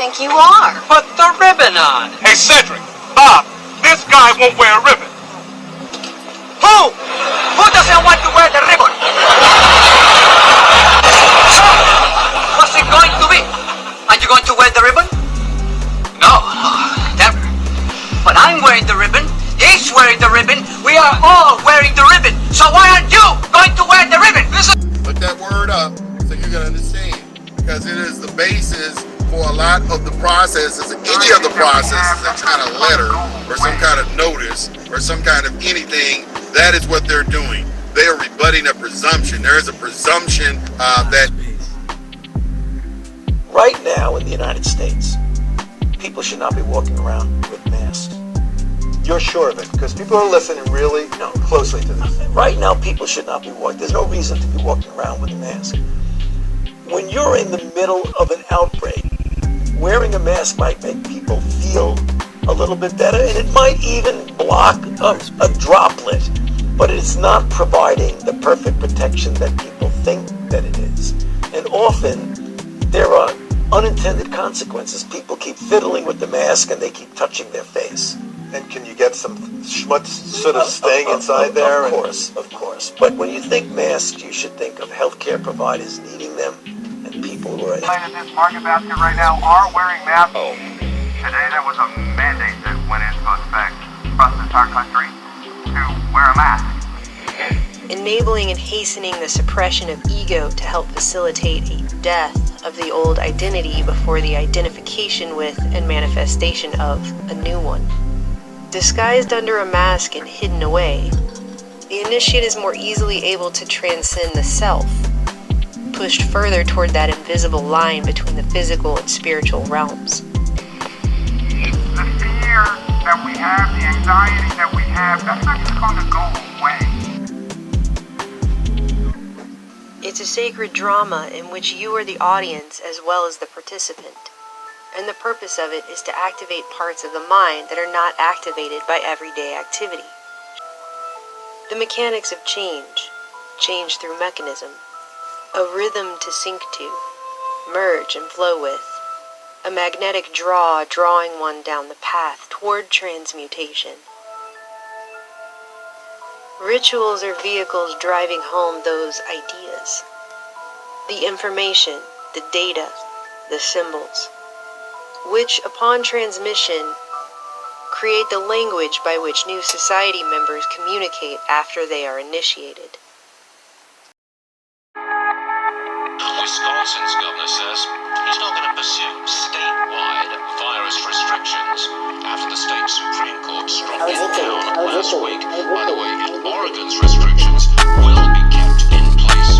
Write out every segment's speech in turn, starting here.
think you are? Put the ribbon on. Hey, Cedric, Bob, this guy won't wear a ribbon. Who? Who doesn't want to wear the ribbon? What's it going to be? Are you going to wear the ribbon? No, never. But I'm wearing the ribbon. He's wearing the ribbon. We are all wearing the ribbon. So why aren't you going to wear the ribbon? Look that word up so you can understand. Because it is the basis for a lot of the processes, any of the processes, some kind of letter or some kind of notice or some kind of anything. That is what they're doing. They are rebutting a presumption. There is a presumption that right now in the United States, people should not be walking around with masks. You're sure of it? Because people are listening really closely to this. Right now, people should not be walking. There's no reason to be walking around with a mask. When you're in the middle of an outbreak, wearing a mask might make people feel a little bit better, and it might even block a droplet, but it's not providing the perfect protection that people think that it is. And often, there are unintended consequences. People keep fiddling with the mask and they keep touching their face. And can you get some schmutz sort of staying inside there? Of course. But when you think masks, you should think of healthcare providers needing them and people who are... This market basket right now are wearing masks. Today there was a mandate that went into effect across the entire country to wear a mask. Enabling and hastening the suppression of ego to help facilitate a death of the old identity before the identification with and manifestation of a new one. Disguised under a mask and hidden away, the initiate is more easily able to transcend the self, pushed further toward that invisible line between the physical and spiritual realms. The fear that we have, the anxiety that we have, that's not just going to go away. It's a sacred drama in which you are the audience as well as the participant. And the purpose of it is to activate parts of the mind that are not activated by everyday activity. The mechanics of change through mechanism, a rhythm to sync to, merge and flow with, a magnetic draw drawing one down the path toward transmutation. Rituals are vehicles driving home those ideas. The information, the data, the symbols, which, upon transmission, create the language by which new society members communicate after they are initiated. Wisconsin's governor says he's not going to pursue statewide virus restrictions after the state Supreme Court struck it down last week. By the way, Oregon's restrictions will be kept in place.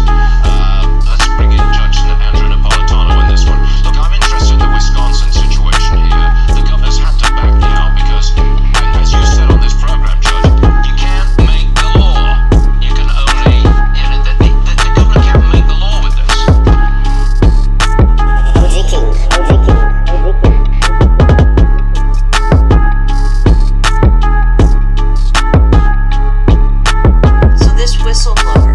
Let's bring in Judge Andrew Napolitano in this one. Look, I'm interested in the Wisconsin situation here. The governor's had to back down because, as you said on this program, Judge, you can't make the law. You can only, the governor can't make the law with this. So this whistleblower,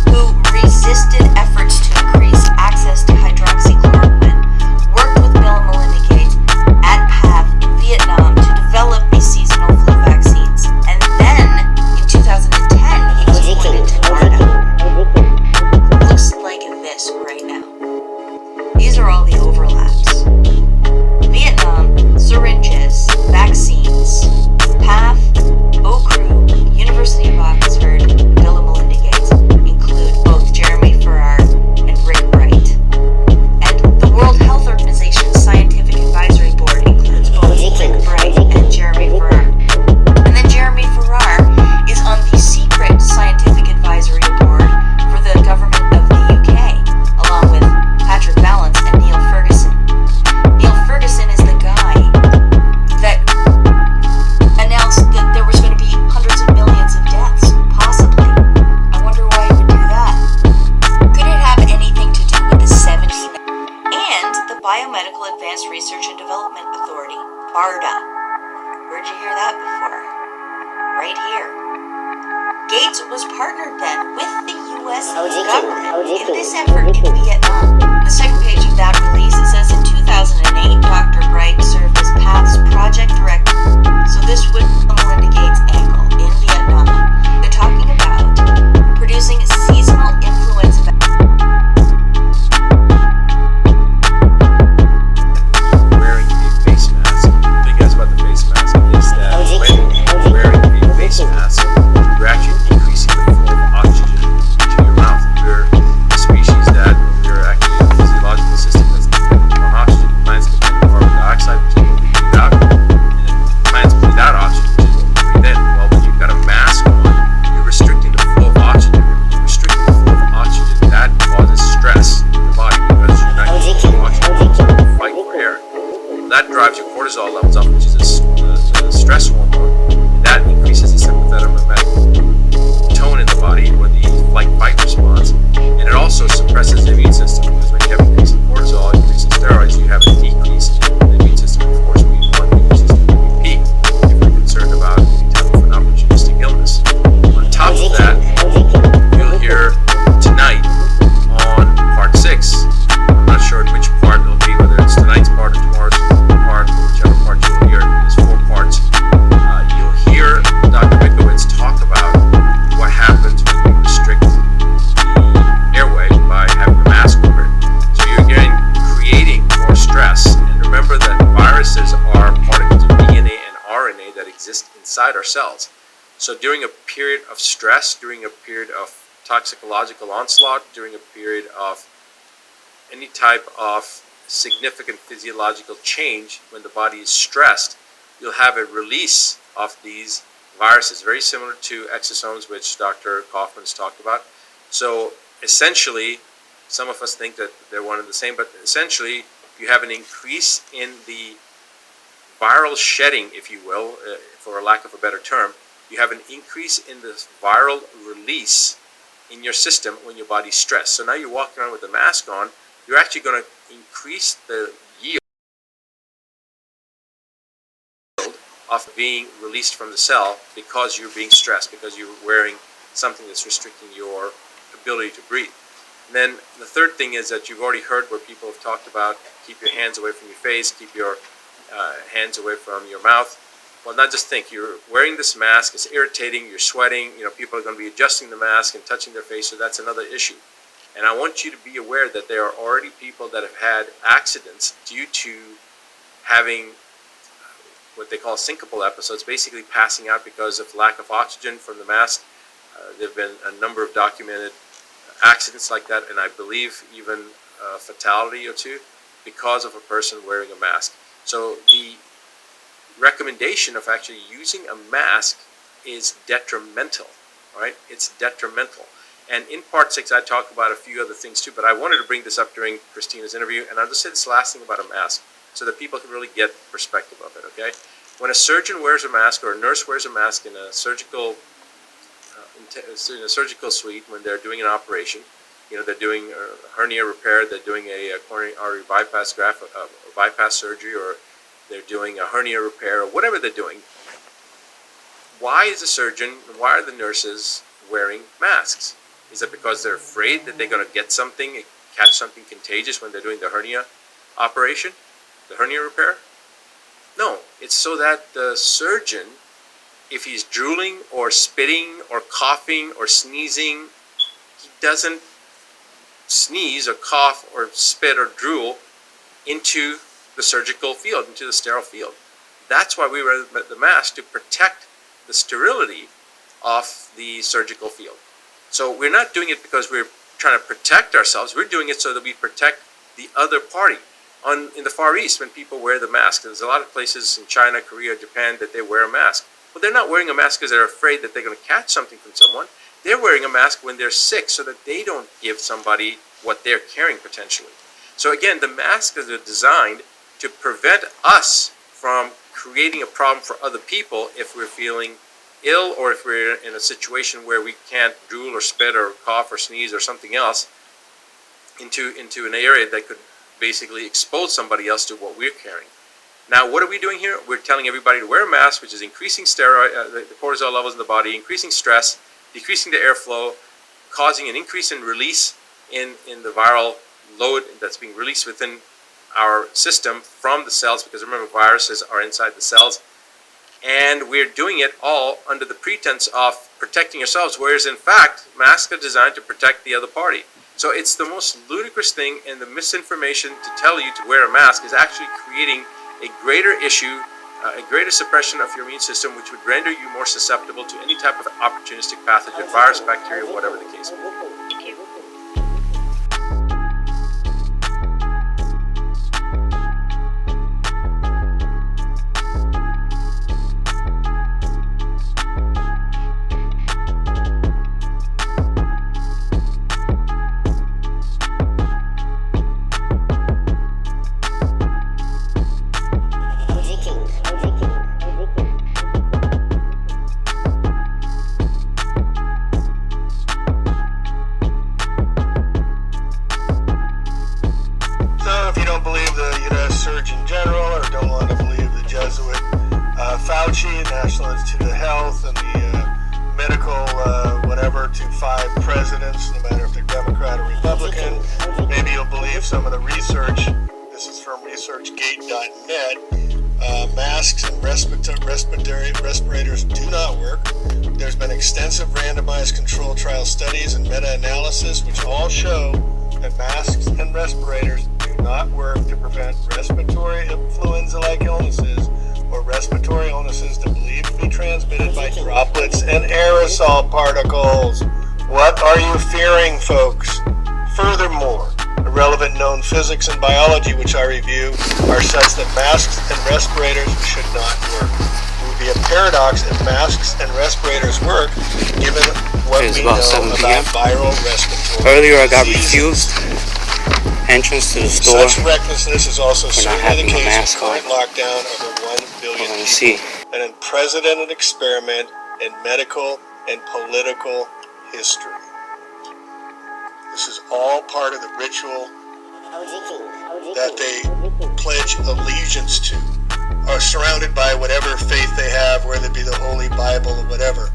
who resisted efforts to increase access to hydroxychloroquine, worked with Bill and Melinda Gates at PATH in Vietnam to develop these seasonal flu vaccines. And then, in 2010, he was appointed to NARDA. Looks like this right now. These are all the overlaps. Vietnam, syringes, vaccines, PATH, OCRU, University of Oxford, Bill and Melinda Gates include both Jeremy Farrar and Rick Bright. And the World Health Organization's Scientific Advisory Board includes both Rick Bright and Jeremy Farrar. And then Jeremy Farrar is on the secret Scientific Advisory Board for the government of the UK, along with Patrick Vallance and Neil Ferguson. Neil Ferguson is the guy that announced that there was going to be hundreds of millions of deaths, possibly. I wonder why he would do that. Could it have anything to do with the 70s? And the Biomedical Advanced Research and Development Authority, BARDA. Where'd you hear that before? Right here. Gates was partnered then with the U.S. government in this effort in Vietnam. The second page of that release, it says in 2008, cortisol levels up, which is the stress hormone, and that increases the sympathetic tone in the body, or the flight-fight response, and it also suppresses the immune system, because when you have increase in cortisol, increase in steroids, you have a decrease in the immune system. Of course, we want the immune system to be peak if we're concerned about any type of an opportunistic illness. On top of that, you'll hear tonight on part 6, I'm not sure which part it'll be, whether it's tonight's part or tomorrow's part, or whichever part you'll hear. There's 4 parts. You'll hear Dr. Mikowitz talk about what happens when you restrict the airway by having a mask over it. So you're again creating more stress. And remember that viruses are particles of DNA and RNA that exist inside our cells. So during a period of stress, during a period of toxicological onslaught, during a period of any type of significant physiological change, when the body is stressed, you'll have a release of these viruses, very similar to exosomes, which Dr. Kaufman's talked about. So essentially, some of us think that they're one and the same, but essentially, you have an increase in the viral shedding, if you will, for a lack of a better term. You have an increase in the viral release in your system when your body's stressed. So now you're walking around with a mask on, you're actually going to increase the yield of being released from the cell because you're being stressed, because you're wearing something that's restricting your ability to breathe. And then the third thing is that you've already heard where people have talked about keep your hands away from your face, keep your hands away from your mouth. Well, not just think, you're wearing this mask, it's irritating, you're sweating, people are going to be adjusting the mask and touching their face, so that's another issue. And I want you to be aware that there are already people that have had accidents due to having what they call syncopal episodes, basically passing out because of lack of oxygen from the mask. There have been a number of documented accidents like that, and I believe even a fatality or two because of a person wearing a mask. So the recommendation of actually using a mask is detrimental, right? It's detrimental. And in part 6, I talk about a few other things too, but I wanted to bring this up during Christina's interview, and I'll just say this last thing about a mask so that people can really get perspective of it, okay? When a surgeon wears a mask or a nurse wears a mask in a surgical suite when they're doing an operation, they're doing a hernia repair, they're doing a coronary artery bypass bypass surgery, or they're doing a hernia repair, or whatever they're doing, why is the surgeon and why are the nurses wearing masks? Is it because they're afraid that they're going to get something, catch something contagious when they're doing the hernia operation, the hernia repair? No, it's so that the surgeon, if he's drooling or spitting or coughing or sneezing, he doesn't sneeze or cough or spit or drool into the surgical field, into the sterile field. That's why we wear the mask, to protect the sterility of the surgical field. So we're not doing it because we're trying to protect ourselves. We're doing it so that we protect the other party. In the Far East, when people wear the mask, there's a lot of places in China, Korea, Japan that they wear a mask. Well, they're not wearing a mask because they're afraid that they're going to catch something from someone. They're wearing a mask when they're sick so that they don't give somebody what they're carrying potentially. So again, the masks are designed to prevent us from creating a problem for other people if we're feeling ill, or if we're in a situation where we can't drool or spit or cough or sneeze or something else into an area that could basically expose somebody else to what we're carrying. Now, what are we doing here? We're telling everybody to wear a mask, which is increasing the cortisol levels in the body, increasing stress, decreasing the airflow, causing an increase in release in the viral load that's being released within our system from the cells, because remember, viruses are inside the cells. And we're doing it all under the pretense of protecting ourselves, whereas in fact, masks are designed to protect the other party. So it's the most ludicrous thing, and the misinformation to tell you to wear a mask is actually creating a greater issue, a greater suppression of your immune system, which would render you more susceptible to any type of opportunistic pathogen, virus, bacteria, whatever the case may be. Thank you. Music Fauci, National Institute of Health, and the medical whatever to 5 presidents, no matter if they're Democrat or Republican. Maybe you'll believe some of the research. This is from researchgate.net. Masks and respirators do not work. There's been extensive randomized controlled trial studies and meta-analysis which all show that masks and respirators do not work to prevent respiratory influenza-like illnesses or respiratory illnesses that believed to be transmitted by droplets and aerosol particles. What are you fearing, folks? Furthermore, the relevant known physics and biology which I review are such that masks and respirators should not work. It would be a paradox if masks and respirators work, given what we know about viral respiratory Earlier I got diseases. refused entrance to the store. Such recklessness is also for not certainly the having a case mask with current on. lockdown of over 1 billion We're gonna people. see. An unprecedented experiment in medical and political history. This is all part of the ritual that they pledge allegiance to, are surrounded by whatever faith they have, whether it be the Holy Bible or whatever.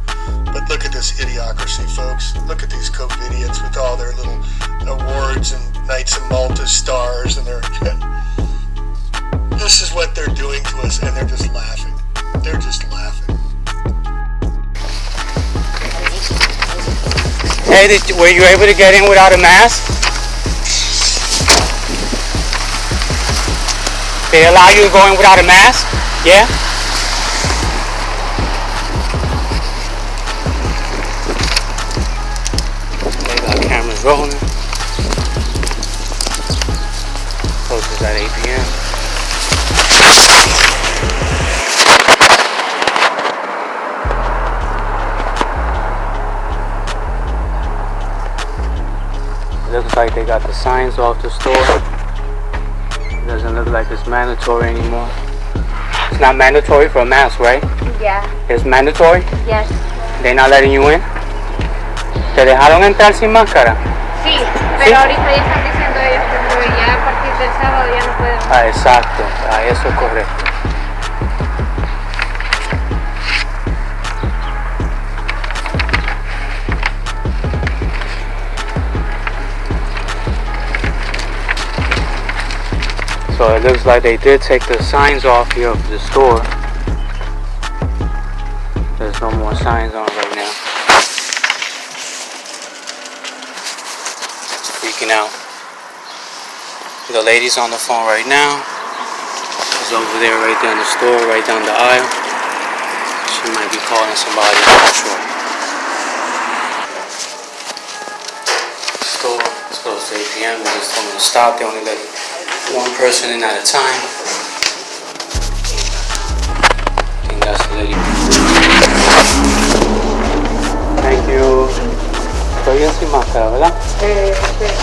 But look at this idiocracy, folks. Look at these COVID-idiots with all their little awards and Knights of Malta stars, and they're... This is what they're doing to us, and they're just laughing. They're just laughing. Hey, were you able to get in without a mask? They allow you to go in without a mask? Yeah? They got cameras rolling. Closes at 8 p.m. Looks like they got the signs off the store. It doesn't look like it's mandatory anymore. It's not mandatory for a mask, right? Yeah. It's mandatory? Yes. They're not letting you in? ¿Te dejaron entrar sin máscara? Sí, pero ahorita ya están diciendo ellos que ya a partir del sábado ya no pueden. Ah, exacto. Ah, eso es correcto. So it looks like they did take the signs off here of the store. There's no more signs on right now. Freaking out. The lady's on the phone right now. She's over there right there in the store, right down the aisle. She might be calling somebody, I'm not sure. Store, it's close to 8 p.m. They just told me to stop. They only let one person in at a time. I think that's the lady. Thank you. Estoy bien sin máscara, ¿verdad?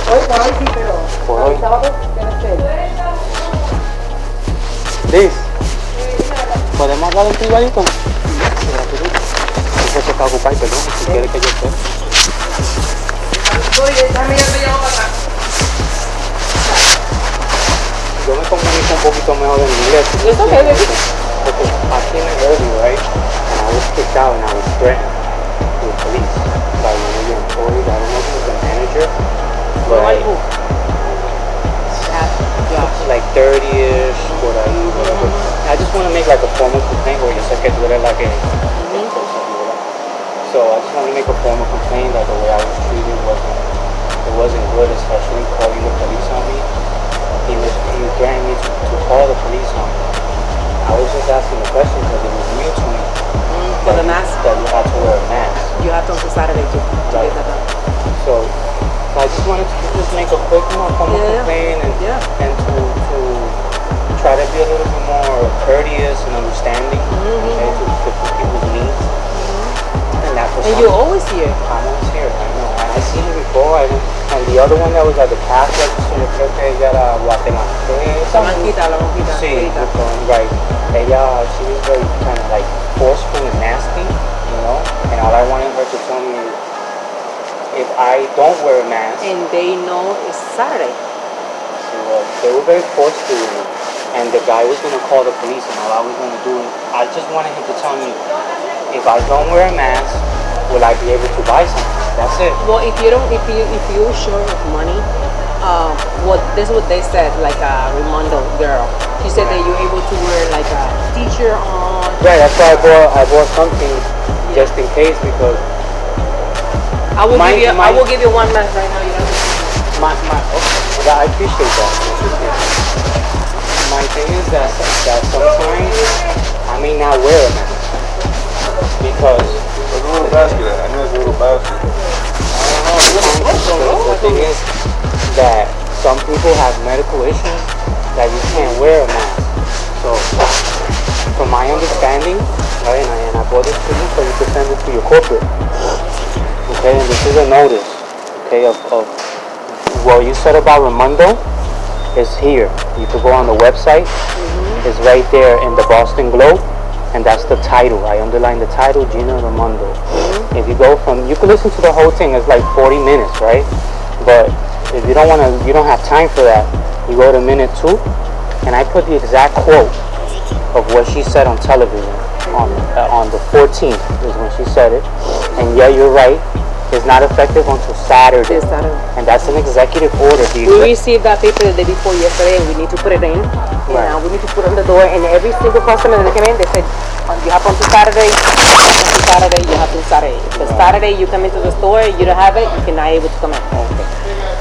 Hoy por hoy sí, pero Por hoy. el sábado ya no sé. Liz, ¿podemos hablar un privadito? No se está ocupado, perdón, si quiere que yo esté. Oye, déjame yo te llamo para acá. Yo me comunico un poquito mejor en inglés. It's okay, baby. Because I came in early, right? And I was kicked out and I was threatened with police by one of your employees. I don't know if it was the manager, but like 30-ish, por ahí, whatever. I just want to make like a formal complaint where yo sé que tú eres la que... So I just want to make a formal complaint that the way I was treated wasn't good, especially calling the police on me. He threatened me to call the police on me. I was just asking the question because it was new to me. For the mask? That you had to wear a mask. You have to until Saturday to get that done. So I just wanted to just make a quick formal complaint and to try to be a little bit more courteous and understanding to people's needs. And that was And you're always here. I'm always here, I know. I've seen it before. And the other one that was at the cash register, yo creo que ella era guatemalteca. La blanquita. Sí, right. Ella, she was very kind of like forceful and nasty, you know. And all I wanted her to tell me is, if I don't wear a mask. And they know it's Saturday. They were very forceful with me. and the guy was gonna call the police, and all I was gonna do, I just wanted him to tell me, if I don't wear a mask, will I be able to buy something? That's it. Well, if you're short of money, this is what they said, like a Raimondo girl. She said that you're able to wear like a t-shirt on. Right, that's why I bought something just in case, because I will give you one mask right now. You know. Okay, I appreciate that. My thing is that sometimes I may not wear a mask because There's a little basket. I know there's a little basket. the thing is that some people have medical issues that you can't wear a mask. So, from my understanding, right, and I bought this to you so you can send it to your corporate. Okay, and this is a notice, okay, of what you said about Raimondo is here. You could go on the website. It's right there in the Boston Globe, and that's the title. I underlined the title, Gina Raimondo. If you go from, you can listen to the whole thing. It's like 40 minutes, right? But if you don't have time for that, you go to minute 2, and I put the exact quote of what she said on television on the 14th is when she said it. And yeah, you're right. It's not effective until Saturday. And that's an executive order. We received that paper the day before yesterday, and we need to put it in. Right. We need to put it on the door, and every single customer that came in, they said, you have until Saturday, you have until Saturday. If Saturday you come into the store, you don't have it, you cannot able to come in. Okay.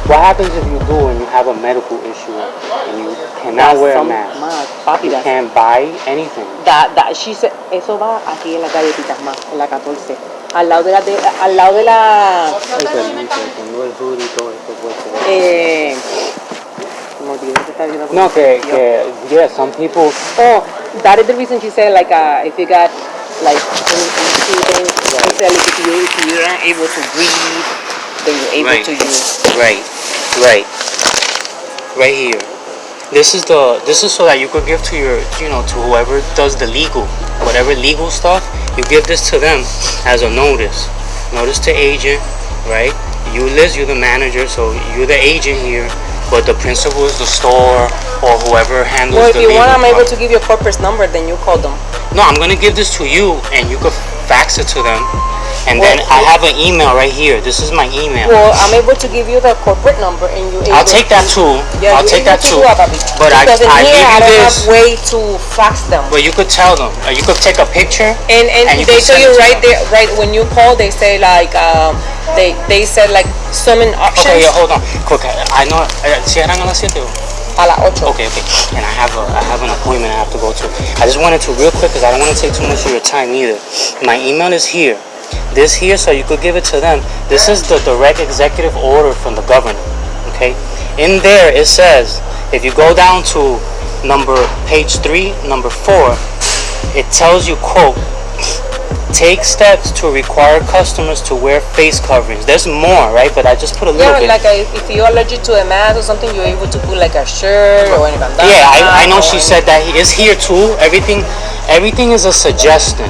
What happens if you do and you have a medical issue and you cannot wear a mask? You can't buy anything. She said, eso va aquí en la calle Pitasma, en la 14. Al lado de la No, yeah, some people. Oh, that is the reason she said, like, if you got, like, anything, she said, like, if you're not able to breathe, then you're able to use. Right here. This is so that you could give to your, to whoever does the legal, whatever legal stuff. You give this to them as a notice to agent, right? You, Liz, you're the manager, so you're the agent here, but the principal is the store or whoever handles the legal. Well, if you want, I'm able to give you a corporate number, then you call them. No, I'm gonna give this to you, and you could fax it to them. And then I have an email right here. This is my email. Well, I'm able to give you the corporate number, and you. I'll take that too. Yeah, I'll take that too. But I give you I don't this. have way to fax them. But you could tell them. You could take a picture. And they tell you right there, right when you call, they say like they said like some options. Okay, yeah, hold on. Quick, I know. ¿Cierran a las 7? A las 8. Okay. And I have an appointment I have to go to. I just wanted to real quick because I don't want to take too much of your time either. My email is here. This here, so you could give it to them. This is the direct executive order from the governor. Okay. In there it says, if you go down to page 3, number 4, it tells you, quote, take steps to require customers to wear face coverings. There's more, right? But I just put a little bit. Yeah, like if you're allergic to a mask or something, you're able to put like a shirt or any bandana. Yeah, I know she said that he is here too. Everything is a suggestion.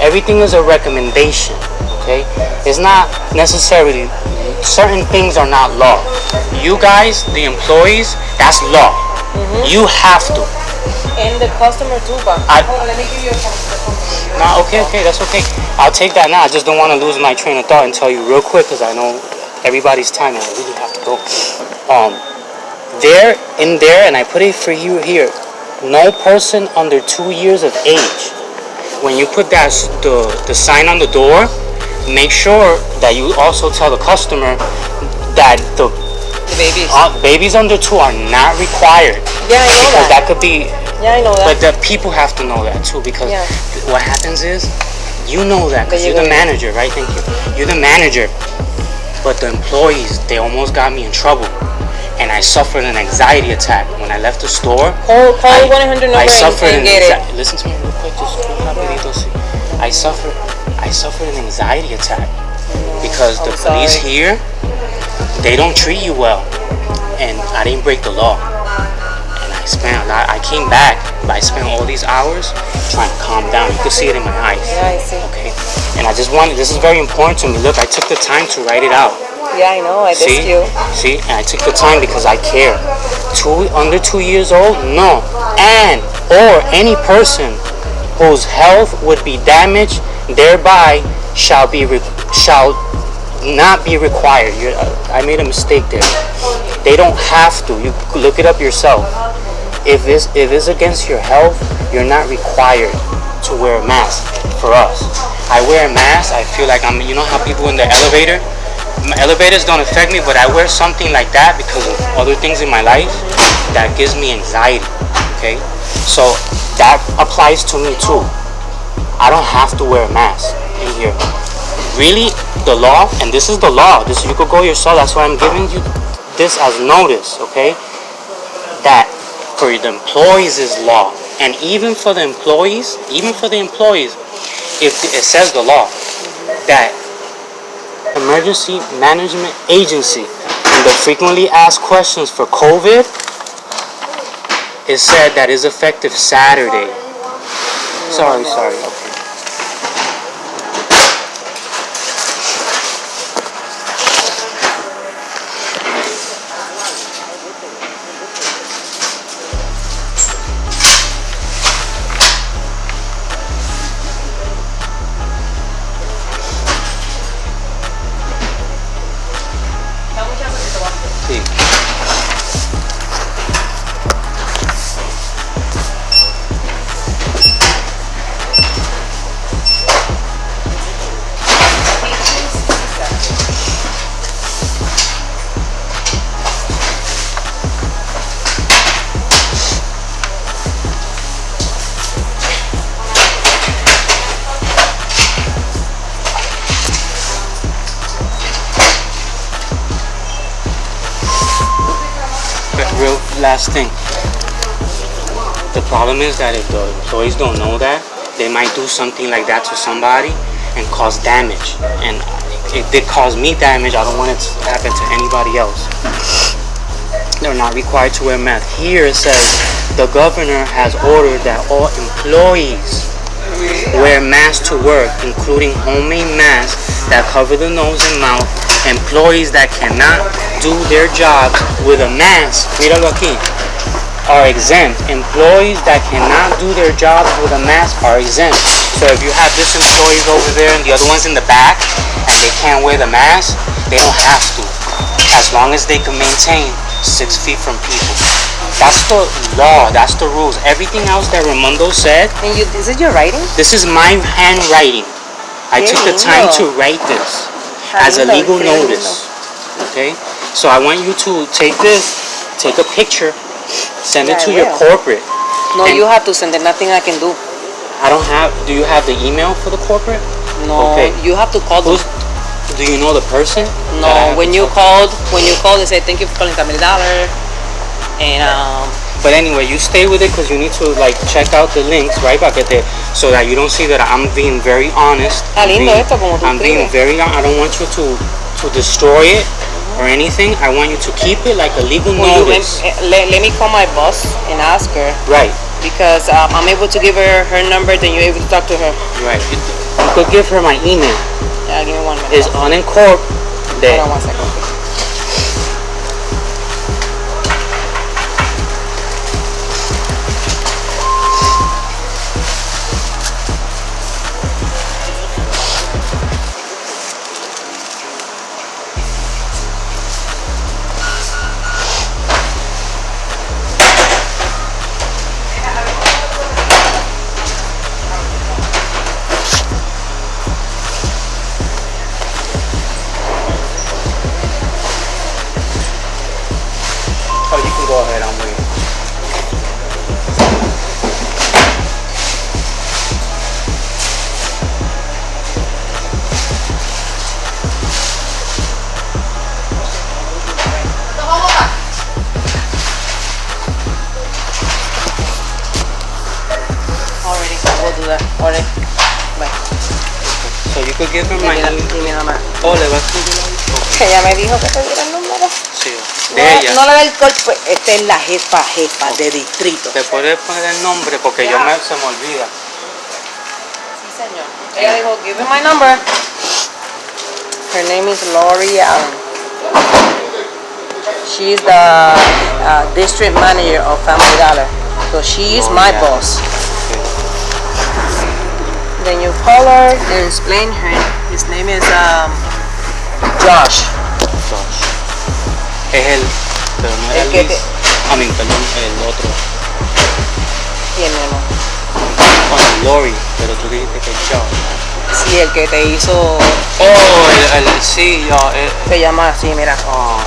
Everything is a recommendation. Okay? It's not necessarily, certain things are not law. You guys, the employees, that's law. You have to. And the customer too, but let me give you a okay, that's okay. I'll take that now. I just don't want to lose my train of thought and tell you real quick because I know everybody's time and I really have to go. In there, and I put it for you here, no person under 2 years of age. When you put the sign on the door, make sure that you also tell the customer that the babies under 2 are not required. Yeah, I know because that could be. Yeah, I know that. But the people have to know that too, because what happens is, you know that because you're the manager, right? Thank you. You're the manager, but the employees, they almost got me in trouble, and I suffered an anxiety attack when I left the store. Call 100 number and get it. Listen to me real quick, just rapidito. I suffered an anxiety attack because the police here, they don't treat you well, and I didn't break the law. I spent a lot. I came back, but I spent all these hours trying to calm down. You could see it in my eyes. Yeah, I see. Okay, and I just wanted. This is very important to me. Look, I took the time to write it out. Yeah, I know. I See, dissed you. see, and I took the time because I care. Under 2 years old, no, and or any person whose health would be damaged thereby shall not be required. I made a mistake there. They don't have to. You look it up yourself. If it's against your health, you're not required to wear a mask. For us, I wear a mask. I feel like I'm. You know how people in the elevator. Elevators don't affect me, but I wear something like that because of other things in my life that gives me anxiety. Okay, so that applies to me too. I don't have to wear a mask in here. Really, the law, and this is the law. This you could go yourself. That's why I'm giving you this as notice. Okay, that for the employees is law, and even for the employees, if it says the law that Emergency Management Agency and the frequently asked questions for COVID, it said that is effective Saturday. Sorry, okay. Real last thing. The problem is that if the employees don't know that, they might do something like that to somebody and cause damage. And it did cause me damage. I don't want it to happen to anybody else. They're not required to wear masks. Here it says the governor has ordered that all employees wear masks to work, including homemade masks that cover the nose and mouth. Employees that cannot do their jobs with a mask, míralo aquí, are exempt. Employees that cannot do their jobs with a mask are exempt. So if you have this employees over there and the other ones in the back and they can't wear the mask, they don't have to, as long as they can maintain 6 feet from people. That's the law, that's the rules. Everything else that Raimundo said. And is it your writing? This is my handwriting. I took the time to write this as a legal notice. Okay? So I want you to take this, take a picture, send it to your corporate. No, you have to send it. Nothing I can do. I don't have. Do you have the email for the corporate? No. Okay. You have to call them. Do you know the person? No. When you called, they say thank you for calling $1,000. And But anyway, you stay with it because you need to like check out the links, right, Paquete, so that you don't see that I'm being very honest. I'm being very. I don't want you to destroy it or anything. I want you to keep it like a legal notice. Let me call my boss and ask her. Right. Because I'm able to give her her number, then you're able to talk to her. Right. You could give her my email. Yeah, give me 1 minute. It's unincorporated. Hold on 1 second. Go ahead, I'm waiting. Already, we'll do that. Already. Bye. So you could give her my email. Dime la Oh, le vas a escribir ahí. Que ella me dijo que te diera el número. Sí, de ella. No le da el golpe, esta es la jefa de distrito. ¿Te puedes poner el nombre? Porque se me olvida. Sí, señor. Ella dijo, give me my number. Her name is Lori Allen. She is the district manager of Family Dollar. So she is my boss. Okay. Then you call her and explain her. His name is Josh. Es él, pero no era El que Luis. Perdón, el otro. ¿Quién, mi amor? Bueno, Lori, pero tú dijiste que es Josh. Sí, el que te hizo. Oh, sí, Se llama así, mira. Oh.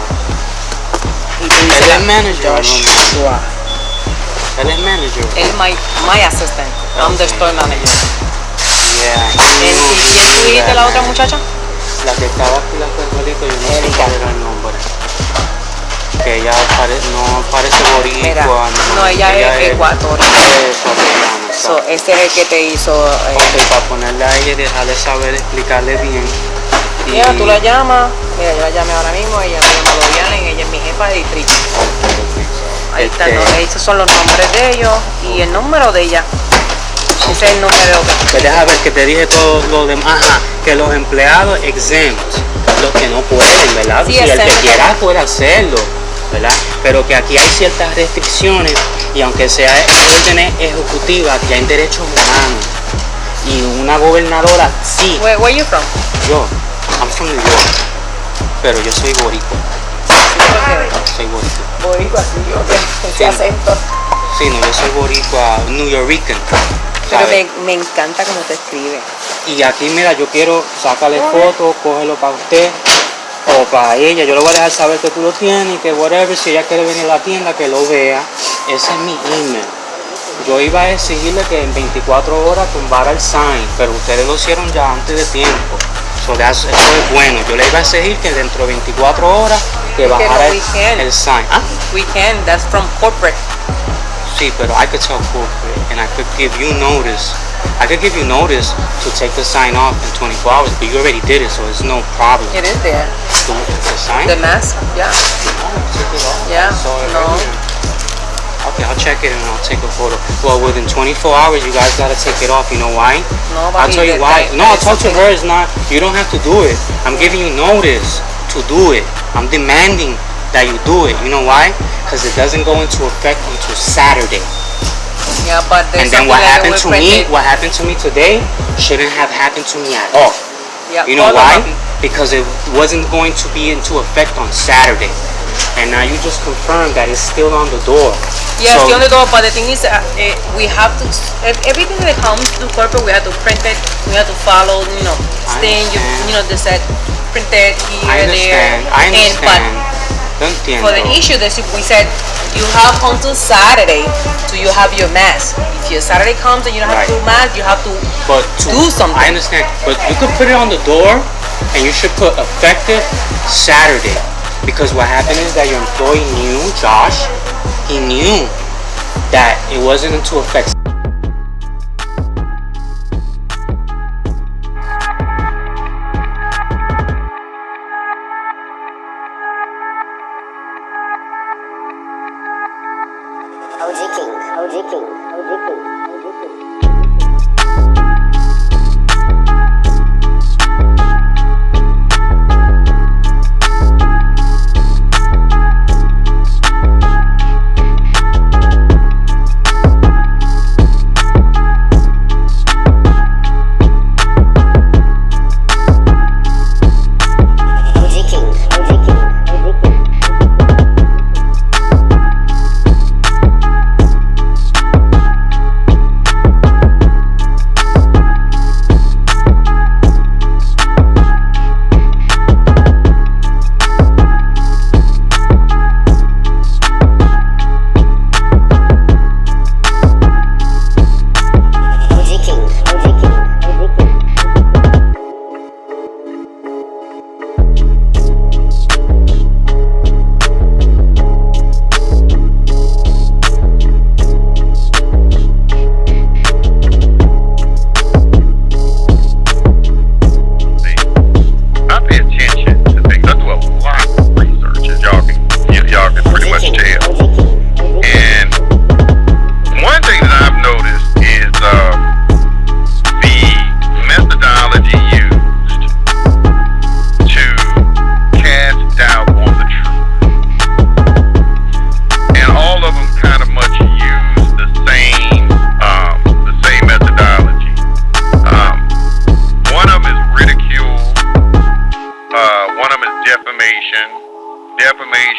Y tú dices Él es manager. Joshua. Él es manager. Él es my assistant. I'm the store manager. Yeah. ¿Y quién tú dijiste la otra muchacha? La que estaba aquí, la perrolito, yo no sé cuál era el nombre. Que ella no parece boricua. Mira, no, ella es ecuatoriana. So, este es el que te hizo. Ok, para ponerle a ella y dejarle saber, explicarle bien. Mira, tú la llamas. Mira, yo la llamé ahora mismo. Ella se llama Lorian, ella es mi jefa de distrito. Ahí están, esos son los nombres de ellos y el número de ella. Ese es el número. Pues deja ver que te dije todo lo demás. Ajá, que los empleados exempt, los que no pueden, ¿verdad? Sí, si el que quiera puede hacerlo, ¿verdad? Pero que aquí hay ciertas restricciones y aunque sea órdenes ejecutivas, aquí hay derechos humanos. Y una gobernadora, sí. Where are you from? Yo, I'm from New York, pero yo soy boricua. Soy boricua. Boricua, sí, yo, ese acento. Sí, no, yo soy boricua, New Yorker. Pero me encanta cómo te escribe. Y aquí, mira, yo quiero sacarle fotos, cógelo para usted o para ella. Yo le voy a dejar saber que tú lo tienes y que whatever, si ella quiere venir a la tienda, que lo vea. Ese es mi email. Yo iba a exigirle que en 24 horas tumbara el sign, pero ustedes lo hicieron ya antes de tiempo. Eso es bueno. Yo le iba a exigir que dentro de 24 horas que bajara el sign. ¿Ah? We can, that's from corporate. Sí, pero I could tell corporate and I could give you notice. I could give you notice to take the sign off in 24 hours, but you already did it, so it's no problem. It is there. The sign? The mask, yeah. No, took it off. Yeah, no. Okay, I'll check it and I'll take a photo. Well, within 24 hours, you guys gotta take it off. You know why? No, I'll tell you why. No, I'll talk to her. It's not. You don't have to do it. I'm giving you notice to do it. I'm demanding that you do it. You know why? Because it doesn't go into effect until Saturday. Yeah, but and then what happened to me today shouldn't have happened to me at all. Yeah, you know why? Because it wasn't going to be into effect on Saturday. And now you just confirmed that it's still on the door. Yeah, so, still on the door, but the thing is, we have to, everything that comes to corporate, we have to print it, we have to follow, staying, they said print it here, I understand. there. I understand. But for the issue, we said you have until Saturday to you have your mask. If your Saturday comes and you don't have to do mask, you have to do something. I understand, but you could put it on the door, and you should put effective Saturday. Because what happened is that your employee knew, Josh, he knew that it wasn't into effect.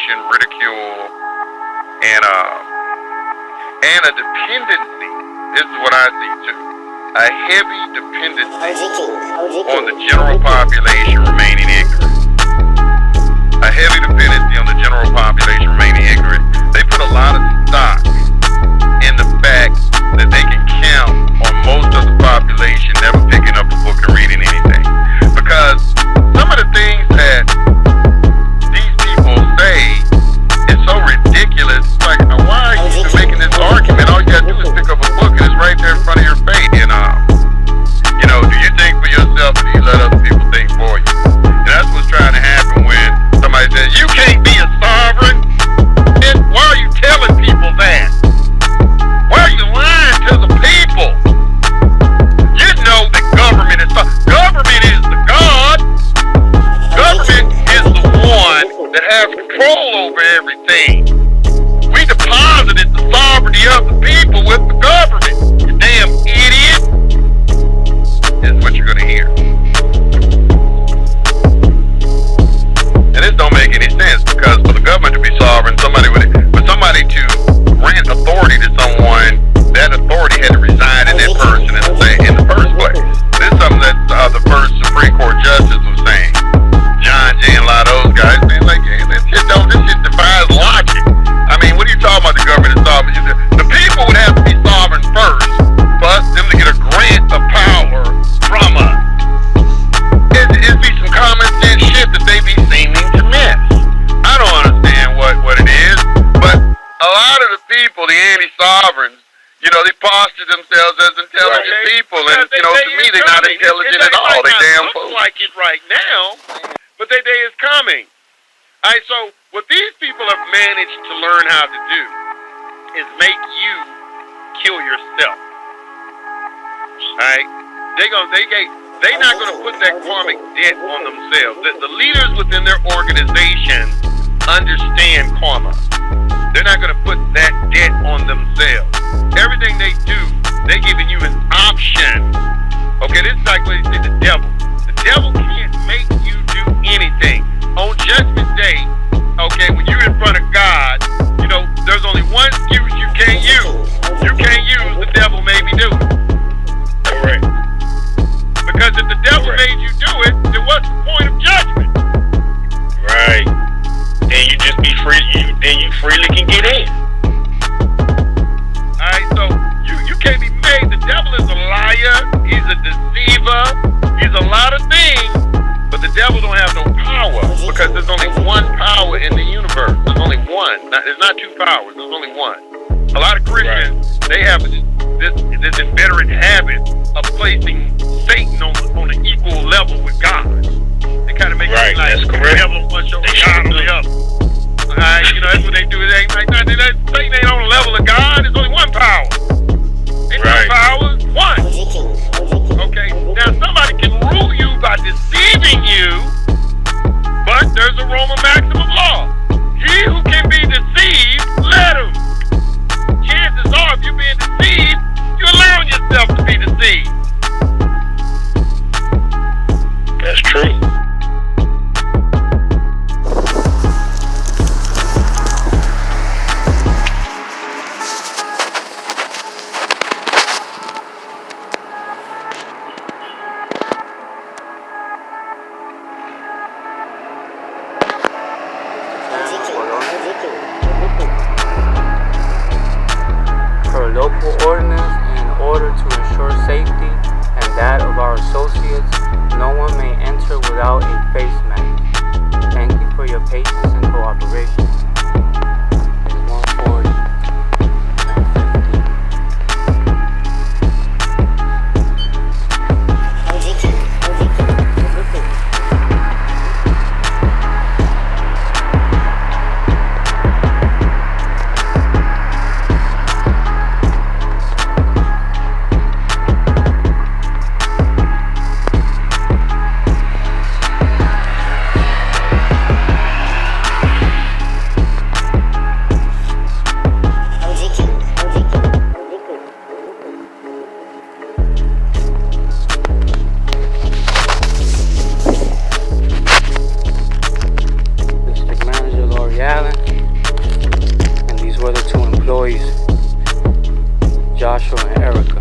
discrimination, ridicule, and a dependency. This is what I see too. A heavy dependency on the general population remaining ignorant. A heavy dependency on the general population remaining ignorant. They put a lot of stock in the fact that they can count on most of the population never picking up a book and reading anything. Because some of the things that these people say is so ridiculous. It's like, why are you even making this argument? All you gotta do is pick up a book and it's right there in front of your face. And do you think for yourself or do you let other people think for you? And that's what's trying to happen when somebody says, you can't be a sovereign. And why are you telling people that? Why are you lying to the people? You know that government is the God. Government is the one that has control over everything. We deposited the sovereignty of the people with the government. You damn idiot. Is what you're gonna hear. And this don't make any sense because for the government to be sovereign, for somebody to grant authority to someone, that authority had to reside in that person in the first place. This is something that the first Supreme Court justice was saying. John Jay and a lot of those guys saying like, hey, this shit defies logic. I mean, what are you talking about? The government is sovereign. The people would have to be sovereign first for them to get a grant of power from us. It'd be some common sense shit that they be seeming to miss. I don't understand what it is, but a lot of the people, the anti-sovereigns, they posture themselves as intelligent people, and to me, they're not intelligent at all. They damn fools. Like it right now, but their day is coming. All right, so what these people have managed to learn how to do is make you kill yourself. All right, they're not gonna put that karmic debt on themselves. The leaders within their organization understand karma. They're not gonna put that debt on themselves. Everything they do, they're giving you an option. Okay, this is like what they say, the devil. The devil can't make you do anything. On Judgment Day, okay, when you're in front of God, there's only one excuse you can't use. You can't use the devil made me do it. Correct. Because if the devil made you do it, then what's the point of judgment? Right. Then you just be free. Then you freely can get in. All right. So you can't be made. The devil is a liar. He's a deceiver. He's a lot of things. But the devil don't have no power because there's only one power in the universe. There's only one. There's not two powers. There's only one. A lot of Christians, they have this inveterate habit of placing Satan on an equal level with God. They kind of make it like that's correct. The devil on one shoulder, God on the other. That's what they do. Satan ain't on the level of God. There's only one power. Ain't two powers, one. Okay, now somebody can rule you by deceiving you, but there's a Roman maximum law. He who can be deceived, let him. Chances are, if you're being deceived, you're allowing yourself to be deceived. That's true. Per local ordinance, in order to ensure safety Erica.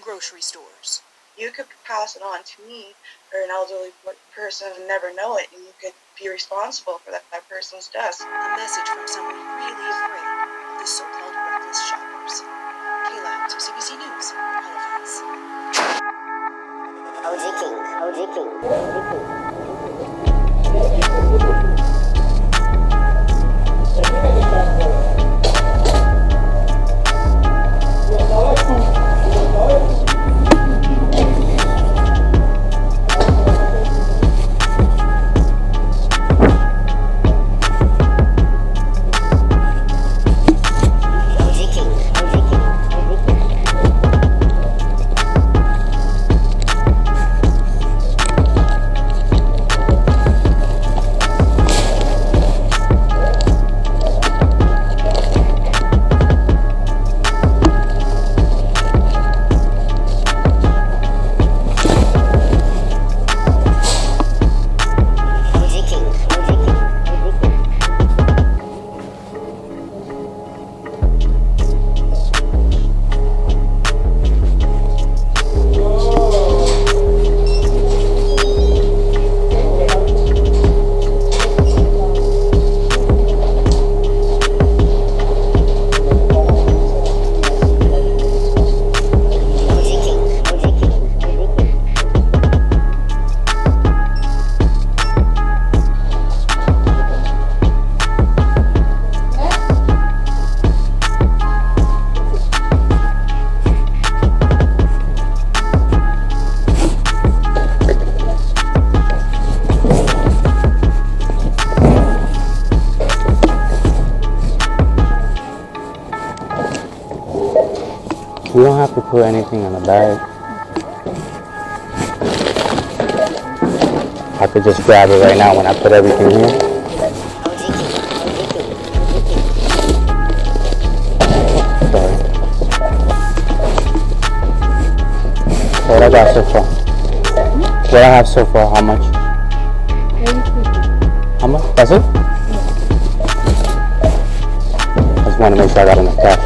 Grocery stores. You could pass it on to me or an elderly person and never know it, and you could be responsible for that person's death. A message from someone really afraid of the so-called reckless shoppers. Kayla Adams, CBC News, Halifax. You don't have to put anything in the bag. I could just grab it right now when I put everything here. Sorry. What I got so far? What I have so far, how much? How much? That's it? I just want to make sure I got enough cash.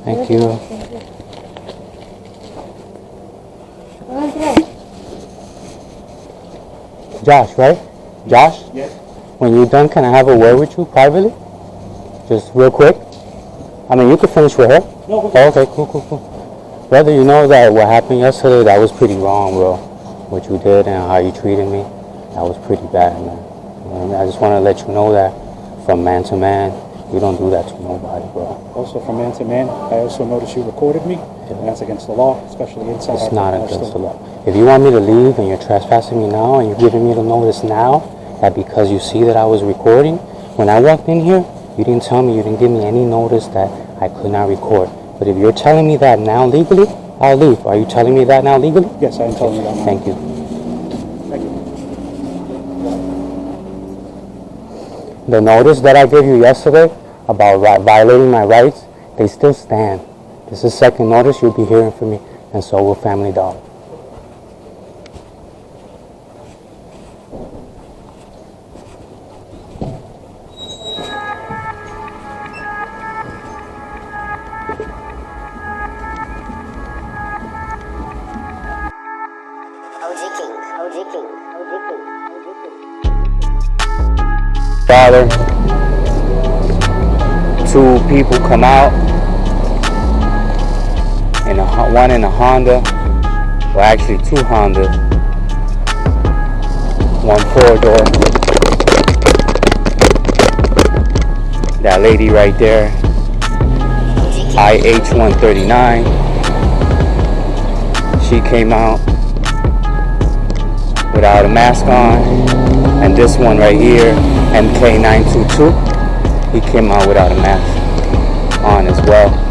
Thank you. Josh, right? Josh? Yes. When you're done, can I have a word with you privately? Just real quick. I mean, you could finish with her. No, oh, okay, cool. Brother, you know that what happened yesterday, that was pretty wrong, bro. What you did and how you treated me, that was pretty bad, man. And I just want to let you know that from man to man, We don't do that to nobody, bro. Also, from man to man, I also noticed you recorded me, and that's against the law, especially inside It's our not our against the store. law. If you want me to leave and you're trespassing me now and you're giving me the notice now, that because you see that I was recording, when I walked in here, you didn't tell me, you didn't give me any notice that I could not record. But if you're telling me that now legally, I'll leave. Are you telling me that now legally? Yes, I am telling you that now. Thank you. Thank you. The notice that I gave you yesterday about violating my rights, they still stand. This is second notice you'll be hearing from me, and so will Family Dollar. Father, two people come out, one in a Honda, well actually two Hondas, one 4-door. That lady right there, IH-139, she came out without a mask on, and this one right here, MK922, he came out without a mask on as well.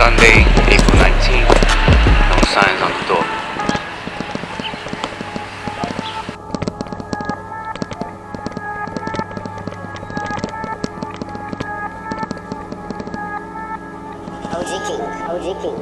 Sunday, April 19th, no signs on the door. OG King.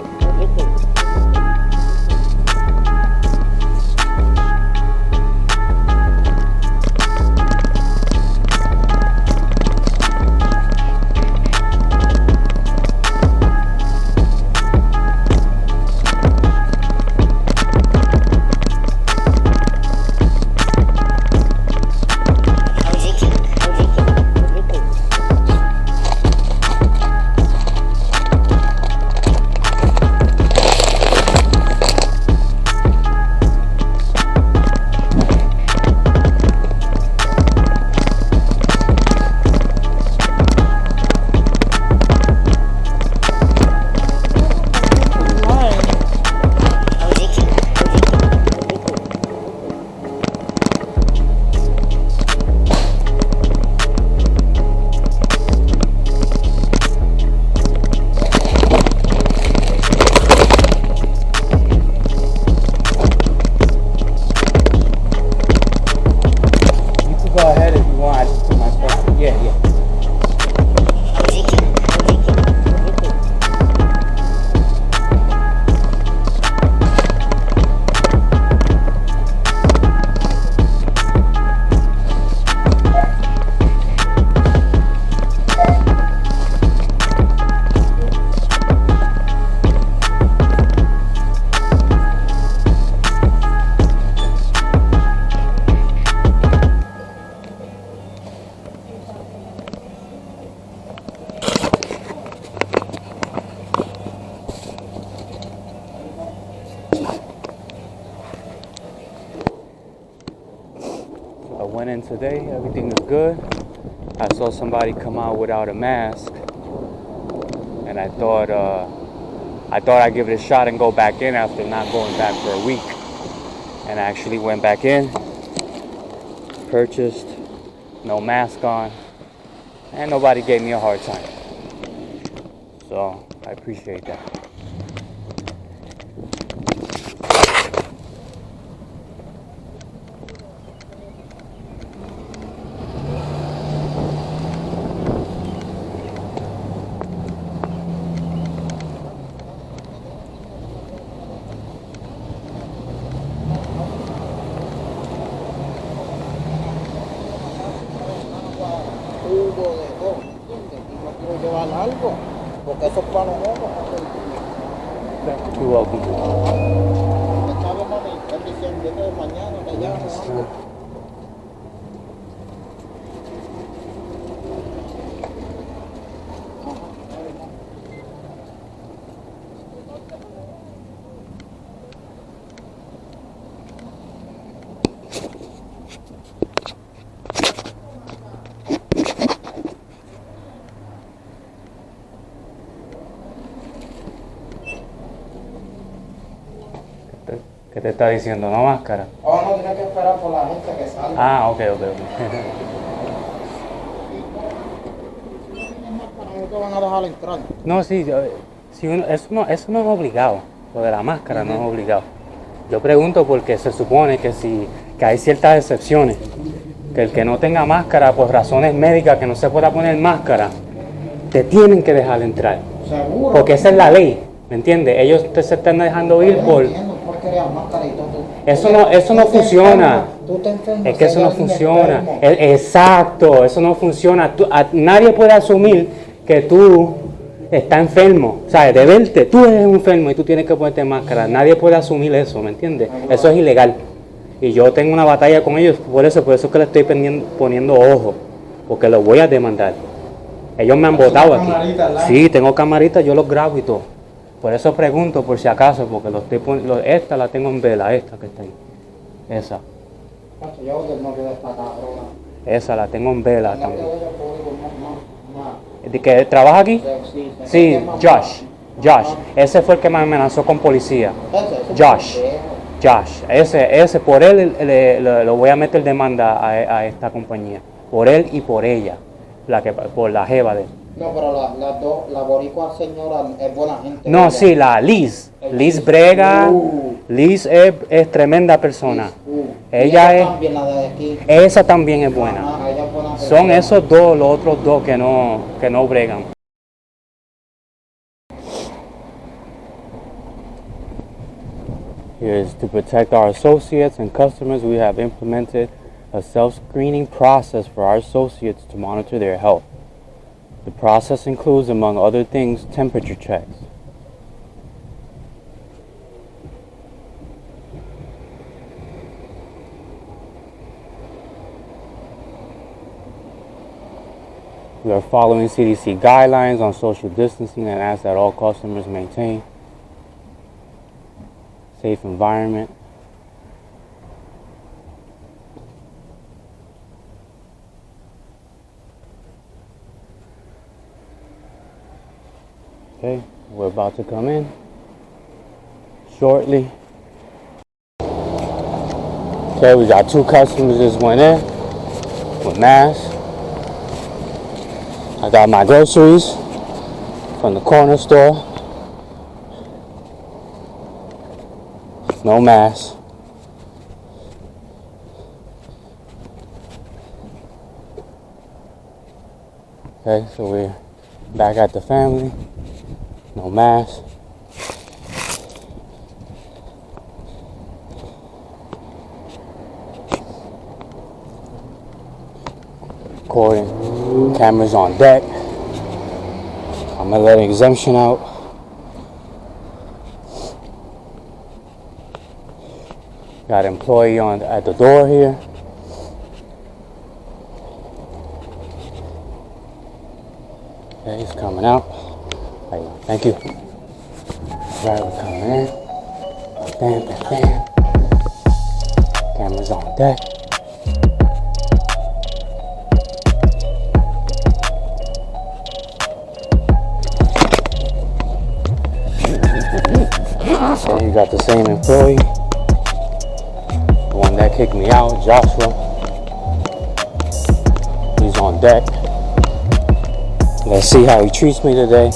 Go ahead if you want. I just put my stuff. Yeah. I went in today, everything is good. I saw somebody come out without a mask, and I thought I'd give it a shot and go back in after not going back for a week. And I actually went back in, purchased, no mask on, and nobody gave me a hard time. So I appreciate that. algo, porque eso es para nosotros. You're welcome. ¿Sabe, mami? Él diciendo que mañana te llamo. ¿Qué te está diciendo? ¿No máscara? Oh, no, tiene que esperar por la gente que salga. Ah, ok. No te van a dejar entrar. No, sí, eso no es obligado. Lo de la máscara no es obligado. Yo pregunto porque se supone que hay ciertas excepciones. Que el que no tenga máscara por razones médicas, que no se pueda poner máscara, te tienen que dejar entrar. Seguro. Porque esa es la ley, ¿me entiendes? Ellos te se están dejando ir por... Eso no funciona. Es que eso no funciona. Exacto, eso no funciona. Nadie puede asumir que tú estás enfermo. O sea, de verte, tú eres enfermo y tú tienes que ponerte máscara. Nadie puede asumir eso, ¿me entiendes? Eso es ilegal. Y yo tengo una batalla con ellos, por eso es que le estoy poniendo ojo. Porque los voy a demandar. Ellos me han votado aquí. Sí, tengo camaritas, yo los grabo y todo. Por eso pregunto, por si acaso, porque esta la tengo en vela, esta que está ahí. Esa. Esa la tengo en vela también. ¿De que trabaja aquí? Sí, Josh. Ese fue el que me amenazó con policía. Josh. Ese por él lo voy a meter demanda a esta compañía. Por él y por ella. Por la jeva de él. No, pero la boricua señora es buena gente. No, sí, la Liz. Liz brega. Liz es tremenda persona. Ella es... También, la de aquí. Esa también es buena. Ella es buena persona. Son esos dos, los otros dos que no bregan. Here's to protect our associates and customers, we have implemented a self-screening process for our associates to monitor their health. The process includes, among other things, temperature checks. We are following CDC guidelines on social distancing and ask that all customers maintain a safe environment. Okay, we're about to come in shortly. Okay, we got 2 customers just went in with masks. I got my groceries from the corner store. No mask. Okay, so we're back at the family. No mask. Recording. Cameras on deck. I'm gonna let an exemption out. Got an employee at the door here. Okay, he's coming out. Thank you. Driver coming in. Bam. Cameras on deck. So you got the same employee. The one that kicked me out, Joshua. He's on deck. Let's see how he treats me today.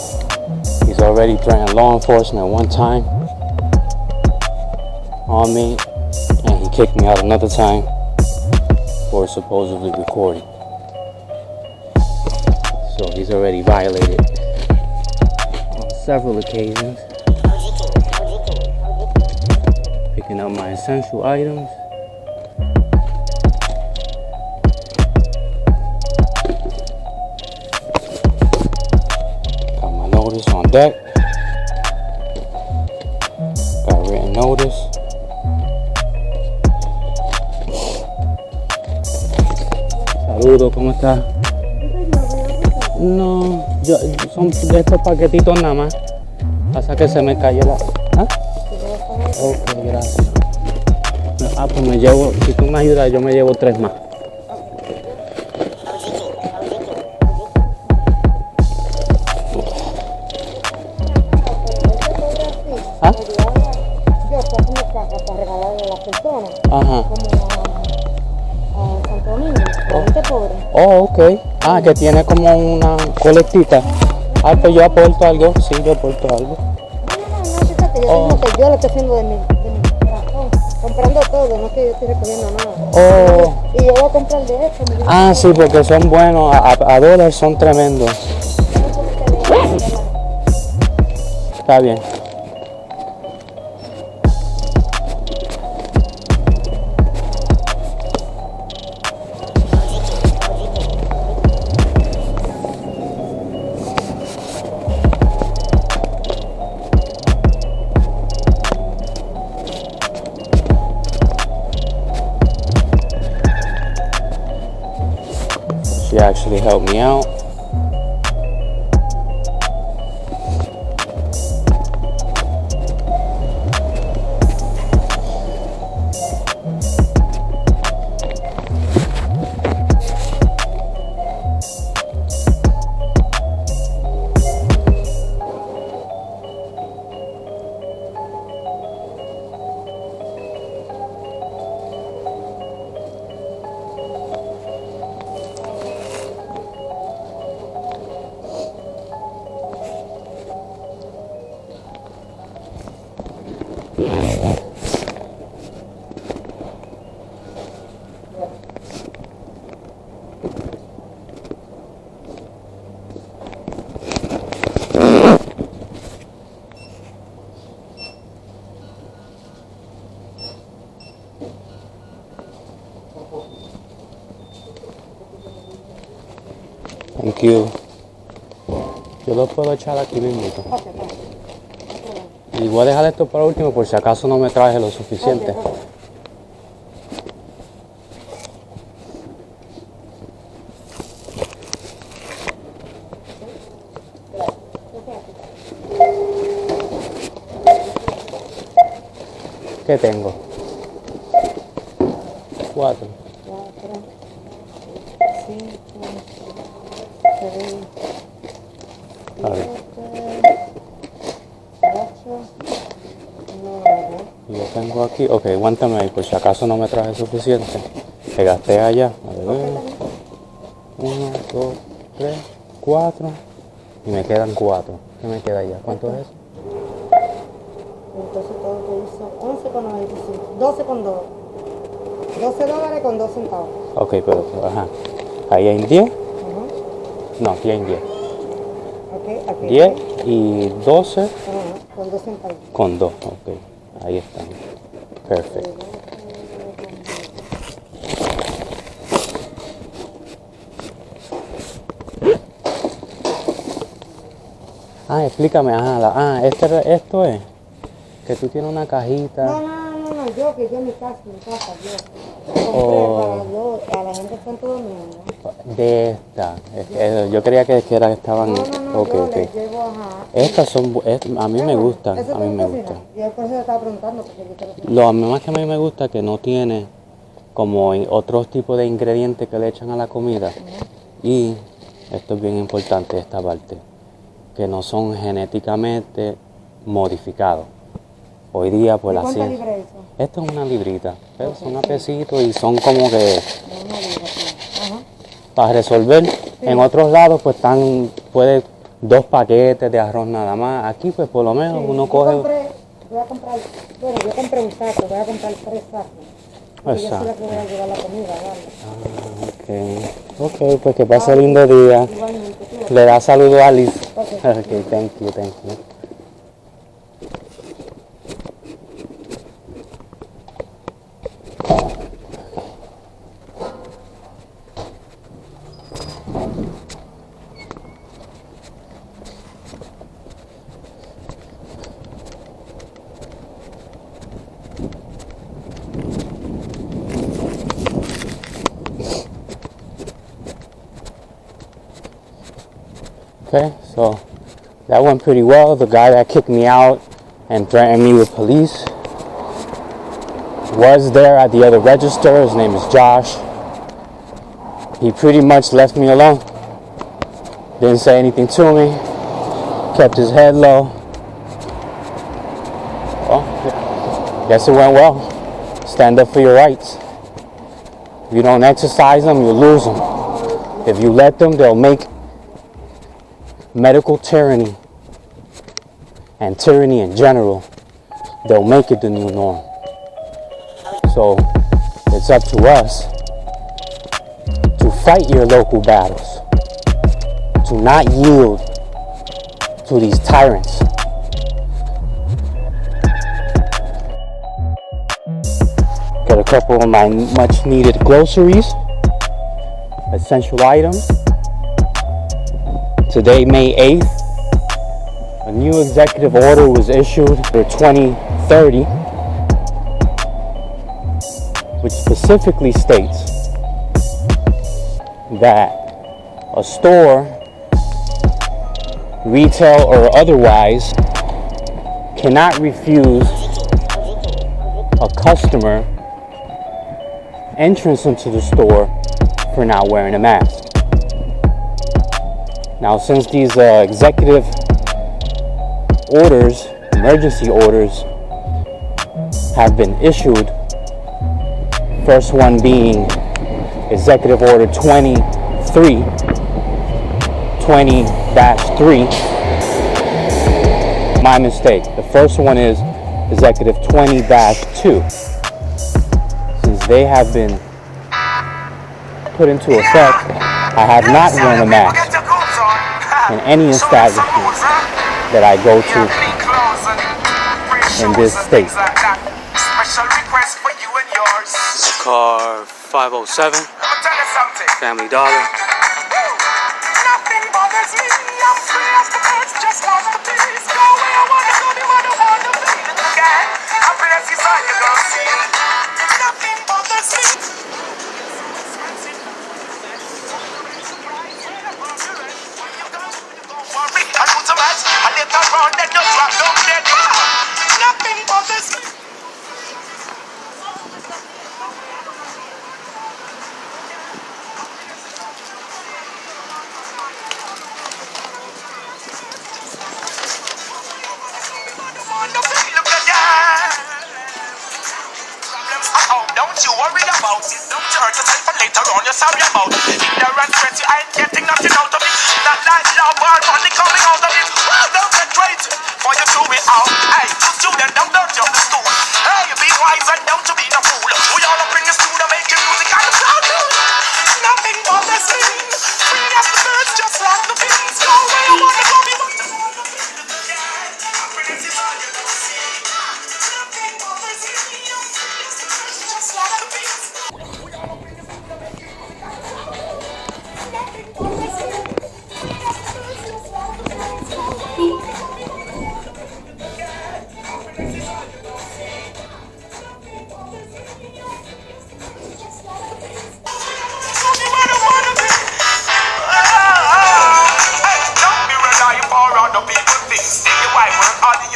He's already threatened law enforcement one time on me, and he kicked me out another time for supposedly recording. So he's already violated on several occasions. Picking up my essential items. deck. Got written notice. Saludos, ¿cómo estás? No, son de estos paquetitos nada más. Pasa que se me cayó la... ¿Ah? Ok, gracias. Pues me llevo, si tú me ayudas, yo me llevo 3 más. ¿Ah? Yo estoy haciendo caja para regalarle a las personas. Ajá. Como a Santo Domingo, la gente pobre. Oh, ok. Ah, que tiene como una colectita. Ah, pues yo aporto algo. Sí, yo aporto algo. No, fíjate, yo lo estoy haciendo de mi corazón. Comprando todo, no es que yo estoy recogiendo nada. Oh. Y yo voy a comprar de esto. Ah, sí, porque son buenos. A dólar son tremendos. Está bien. She actually helped me out. Thank you. Yo lo puedo echar aquí mismo. Y voy a dejar esto para último por si acaso no me traje lo suficiente. ¿Qué tengo? 4. 5, 6, A ver. 8, 9. Y yo tengo aquí, ok, aguántame ahí por si acaso no me traje suficiente. Que gasté allá. A ver. 1, 2, 3, 4. Y me quedan 4. ¿Qué me queda allá? ¿Cuánto es eso? Entonces todo te hizo 11,95. 12 con 2. $12 con 2 centavos. Ok, pero, ajá. Ahí hay 10. No, aquí hay 10. Ok, aquí. 10 y 12. Con 2 centavos. Con 2, ok. Ahí están. Perfecto. Ah, explícame, ajá. Esto es que tú tienes una cajita. No, yo en mi casa, yo compré a la gente de Santo Domingo. De esta. Yo creía que estaban. No, ok. les llevo, ajá. Estas son, a mí me gustan. A mí me gustan. Yo por eso estaba preguntando. Porque yo quiero Lo más que a mí me gusta que no tiene como otros tipos de ingredientes que le echan a la comida. Y esto es bien importante, esta parte, que no son genéticamente modificados. Hoy día, pues la ciencia. ¿Cuánta libra es eso? Esto es una librita, pero son a pesitos y son como que Una libra, sí. Ajá. para resolver. En otros lados, pues puede 2 paquetes de arroz nada más. Aquí, pues por lo menos uno coge. Yo compré un saco, voy a comprar 3 sacos. Porque yo soy la que voy a llevar la comida, ¿vale? Ok, pues que pase lindo día. Igualmente. Le da saludo a Alice. Ok, thank you. Okay, so that went pretty well. The guy that kicked me out and threatened me with police was there at the other register. His name is Josh. He pretty much left me alone. Didn't say anything to me. Kept his head low. Well, guess it went well. Stand up for your rights. If you don't exercise them, you'll lose them. If you let them, they'll make medical tyranny and tyranny in general, they'll make it the new norm. So it's up to us to fight your local battles, to not yield to these tyrants. Got a couple of my much needed groceries, essential items. Today, May 8th, a new executive order was issued for 2030, which specifically states that a store, retail or otherwise, cannot refuse a customer entrance into the store for not wearing a mask. Now, since these executive orders, emergency orders, have been issued, first one being Executive Order 20-3, my mistake. The first one is Executive 20-2. Since they have been put into effect, I have not worn a mask in any establishment that I go to in this state. Car 507, Family Dollar. Nothing bothers me, I'm free as the birds, just like the bees. Go where I wanna go, be what I wanna be. Yeah, happiness is all you gonna see. Nothing bothers me. Worry, I do too much, I later on, then you drop down dead. Nothing bothers me. Don't you worry about it. Don't you hurt yourself and later on you're sorry about it. Ignorance threats you ain't getting nothing out of it. Not like love or money coming out of it. Well, don't get right for you to be out. Hey, you student, don't hurt your school. Hey, be wise and don't you be no fool. We all up in the studio making music and the proud too. Nothing bothers me. Free as the birds, just like the bees. Go where I wanna go, be what I wanna be. Happiness is all you gonna see. Nothing bothers me. I'm free as the birds, just like the bees.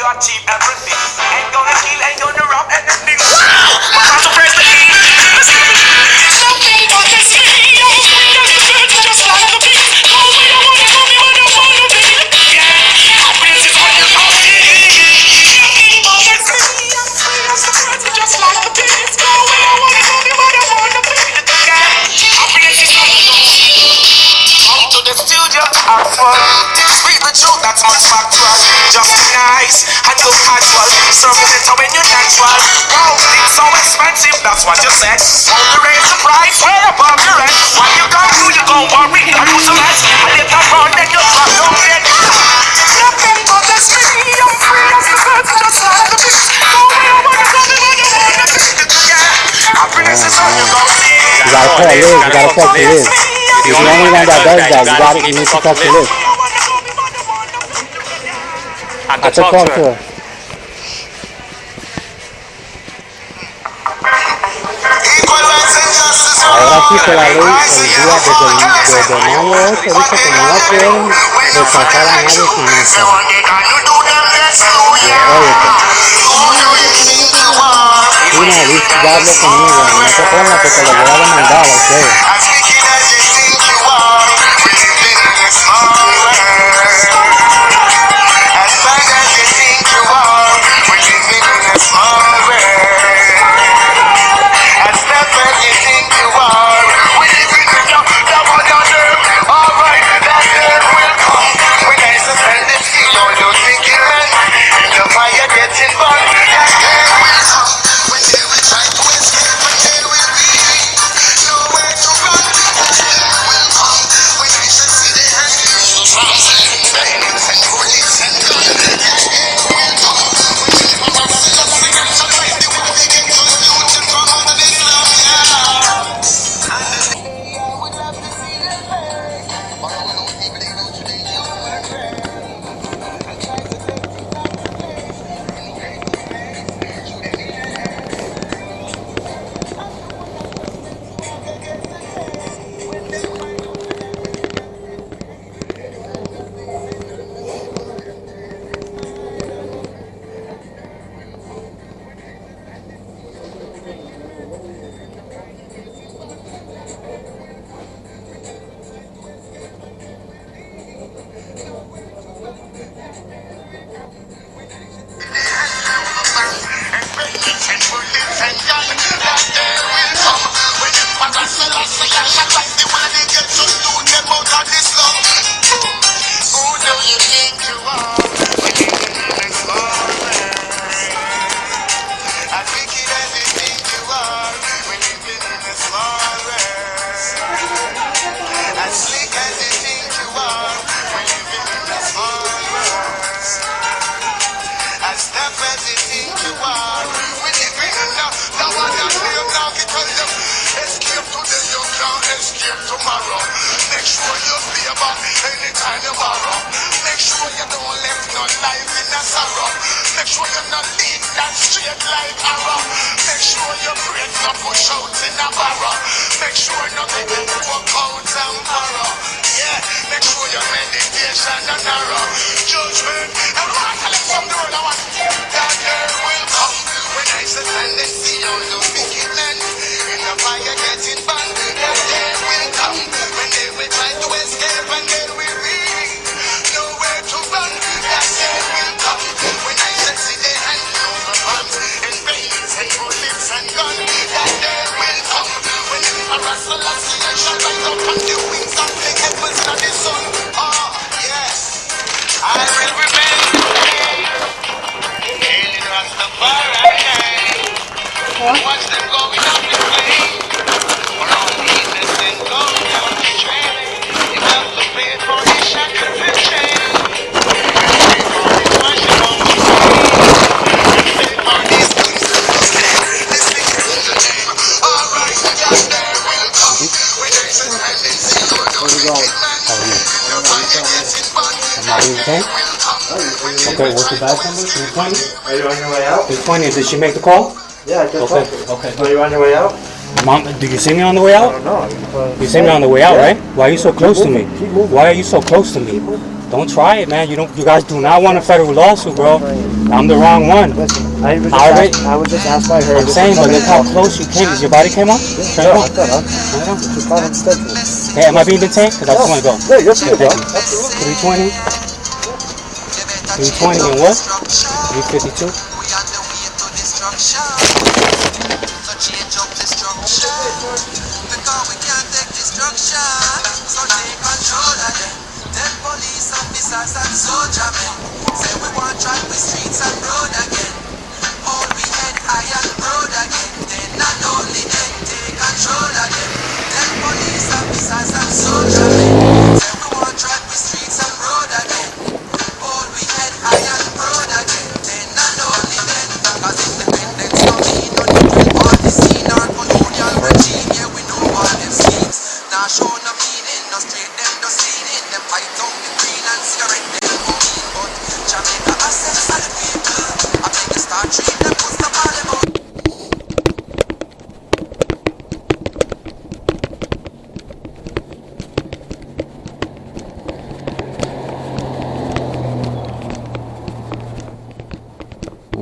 Achieve everything. Ain't gonna kill, ain't gonna rob anything. Wow! I'm so praise the King. Nothing bothers me. I'm free as the birds, just like the bees. Go where I wanna go, be what I wanna be. Yeah, happiness is what you gonna see. Nothing bothers me. I'm free as the birds, just like the bees. Go where I wanna go, be what I wanna be. Yeah, happiness is what you gonna see. Come to the studio to have fun. Speak the truth, that's much factual. Just be nice and look casual. Serving it when you're natural. Wow, things so expensive, that's what you said. Want to raise the price, way above your head. What you gon' do, you gon' worry and do so much. And later on, then you drop down dead. Nothing bothers me, I'm free as the birds, just like the bees. Go where I wanna go, be what I wanna be. Yeah, happiness is all you gon' see. You gotta call Liz, you gotta talk to Liz. He's the only one that does that. You need to talk to Liz. I have to talk to her. Ahora que la ley, el día desde mayo 8 dice que no pueden rechazar a nadie sin máscara. Sí, no, Luis ya habló conmigo, no te pongas porque lo voy a demandar a ustedes. Okay? Okay, what's the badge number? 320? Are you on your way out? 320, did she make the call? Yeah, I just Okay, talked to her. okay. Are you on your way out? Mom, did you see me on the way out? I don't know. You see me on the way out, Yeah. right? Why are you so close to me? Why are you so close to me? Don't try it, man. You guys do not want a federal lawsuit, bro. I'm the wrong one. Listen, I was just asked by her. I'm saying, but look how close you came. Is your body came off? Yeah, I thought, huh? Just call him schedule. Hey, am I being detained? Because I just want to go. Yeah, you're free to go. Thank you. Absolutely. 320. 320 and what? 352.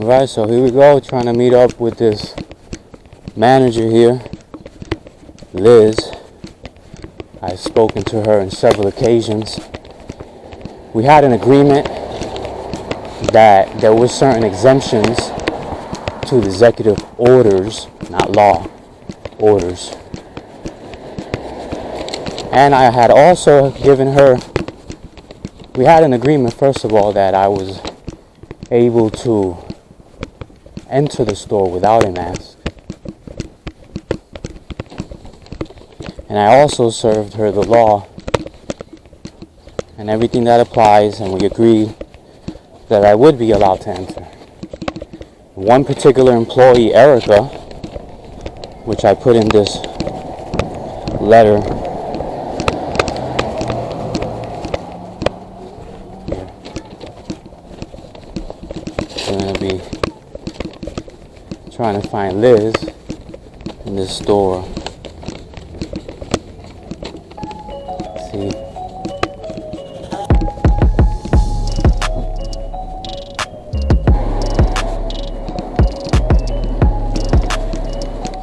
Alright, so here we go, trying to meet up with this manager here, Liz. I've spoken to her on several occasions. We had an agreement that there were certain exemptions to the executive orders, not law, orders. And I had also given her, we had an agreement first of all that I was able to enter the store without a mask. And I also served her the law and everything that applies, and we agreed that I would be allowed to enter. One particular employee, Erica, which I put in this letter, we're going to be trying to find Liz in this store. Let's see.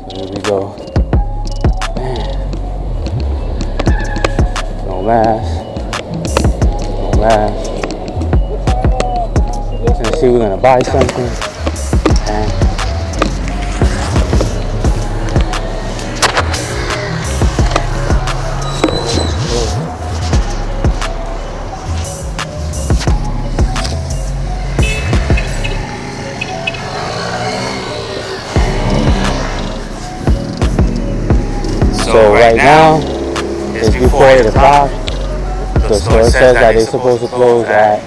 So here we go. Man. No mask. No mask. Let's see, we're gonna buy something. And so right now it's before 8 o'clock. The store says that they're supposed to close at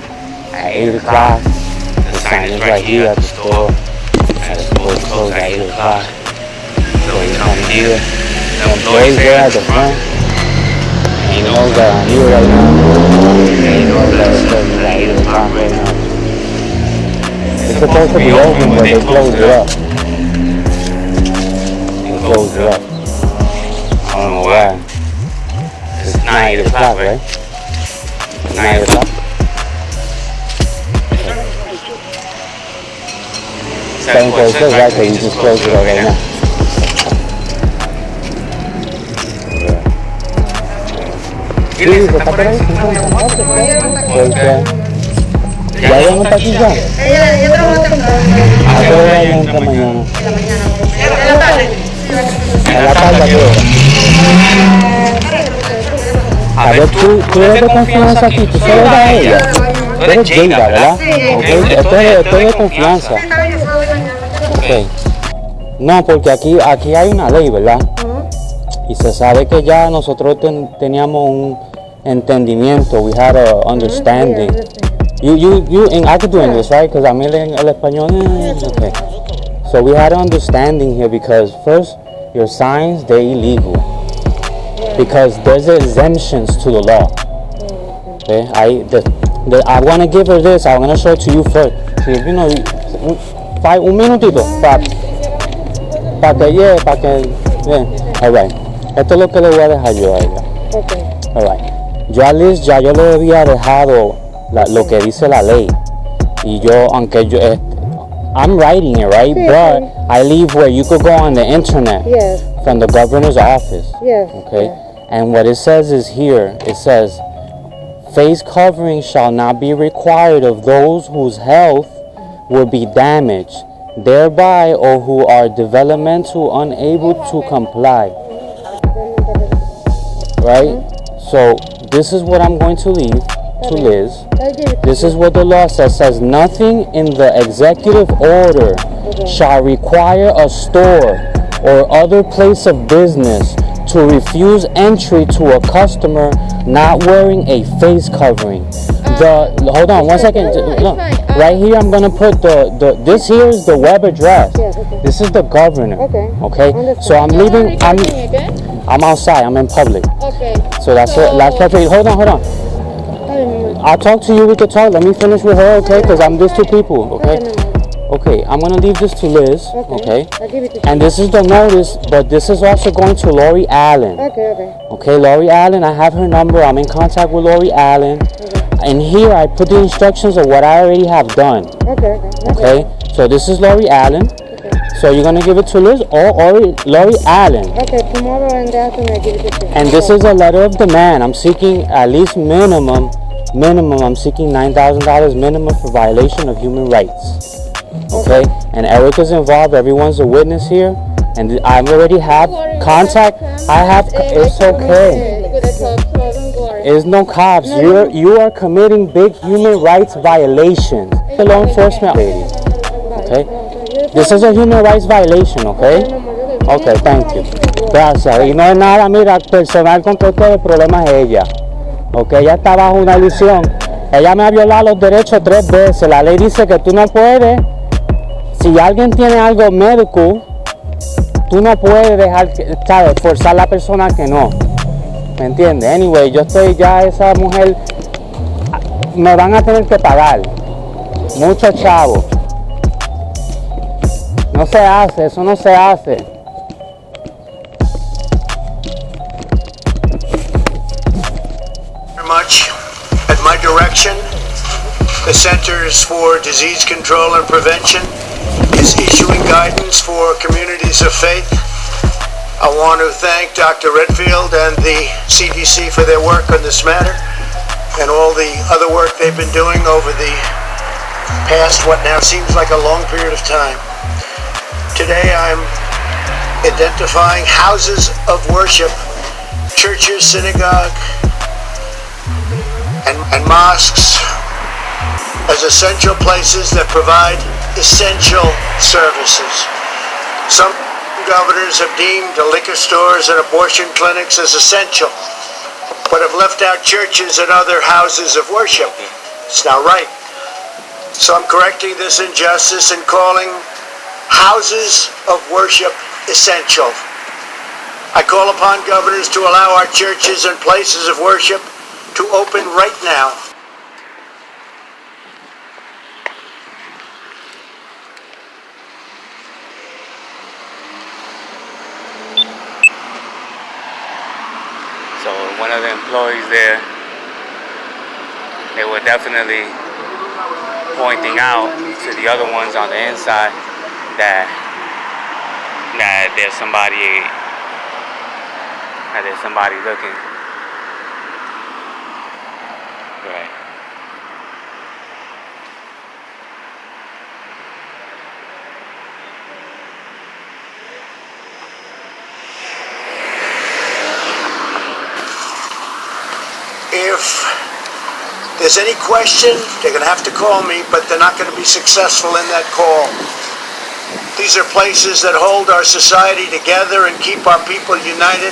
8 o'clock. The sign is right here at the store. And it's supposed to close at 8 o'clock. So you come here. The employee's there at the front. And he knows that I'm here right now. And he knows that it's closing at 8 o'clock right now. It's supposed to be open, but they closed it up. They closed it up. I don't know why. It's not 8 o'clock, right? It's not 8 o'clock. Same place says right there, you just close it up right now. Sí, está por ahí. ¿Ya ella no está aquí ya? Ella trabaja temprano. ¿A qué hora ella entra mañana? En la tarde. ¿En la tarde a qué hora? A ver, tú eres de confianza aquí, tú solo das a ella. Tú eres Jada, ¿verdad? Ok, esto es de confianza. Ok. No, porque aquí hay una ley, ¿verdad? Y se sabe que ya nosotros teníamos un entendimiento. We had a understanding. You, and I could do English, right? Because I'm in el español. Okay. So we had an understanding here because first, your signs, they're illegal. Because there's exemptions to the law. Okay, I want to give her this. I'm going to show it to you first. See, you know, un minutito para que, alright. Esto es lo que le voy a dejar yo a ella. Okay. Alright. Yo a Liz ya yo le había dejado lo que dice la ley. Y yo, aunque yo, I'm writing it, right? Sí, but sí. I leave where you could go on the internet. Yes. From the governor's office. Yes. Okay. Yes. And what it says is here, it says, face covering shall not be required of those whose health will be damaged thereby or who are developmental unable to comply. Right? So this is what I'm going to leave to Liz. This is what the law says nothing in the executive order shall require a store or other place of business to refuse entry to a customer not wearing a face covering. Hold on 1 second. Look, right here I'm gonna put this here is the web address. This is the governor. Okay. So I'm leaving. I'm outside. I'm in public. Okay. So that's it. That's perfect. Hold on. I'll talk to you. We could talk. Let me finish with her, okay? Because there's two people. Okay. Okay. I'm gonna leave this to Liz. Okay. And this is the notice, but this is also going to Lori Allen. Okay, Lori Allen. I have her number. I'm in contact with Lori Allen. And here I put the instructions of what I already have done. Okay. So this is Lori Allen. So you're gonna give it to Liz or Lori Allen. Okay, tomorrow and the afternoon I give it to you. And this is a letter of demand. I'm seeking at least minimum, I'm seeking $9,000 minimum for violation of human rights. Okay? And Eric is involved. Everyone's a witness here. And I already have contact. It's okay. There's no cops. You are committing big human rights violations. The law enforcement lady. Okay? This is a human rights violation, okay? Okay, thank you. Gracias. Y no es nada, mira, personal con todo el problema es ella. Ok, ella está bajo una ilusión. Ella me ha violado los derechos 3 veces. La ley dice que tú no puedes, si alguien tiene algo médico, tú no puedes dejar, ¿sabes? Forzar a la persona que no. ¿Me entiendes? Anyway, yo estoy ya, esa mujer, me van a tener que pagar. Mucho chavo. No se hace, eso no se hace. Very much. At my direction, the Centers for Disease Control and Prevention is issuing guidance for communities of faith. I want to thank Dr. Redfield and the CDC for their work on this matter and all the other work they've been doing over the past what now seems like a long period of time. Today I'm identifying houses of worship, churches, synagogue, and mosques as essential places that provide essential services. Some governors have deemed the liquor stores and abortion clinics as essential, but have left out churches and other houses of worship. It's not right. So I'm correcting this injustice and calling houses of worship essential. I call upon governors to allow our churches and places of worship to open right now. So one of the employees there, they were definitely pointing out to the other ones on the inside that there's somebody looking. Right. If there's any question, they're going to have to call me, but they're not going to be successful in that call. These are places that hold our society together and keep our people united.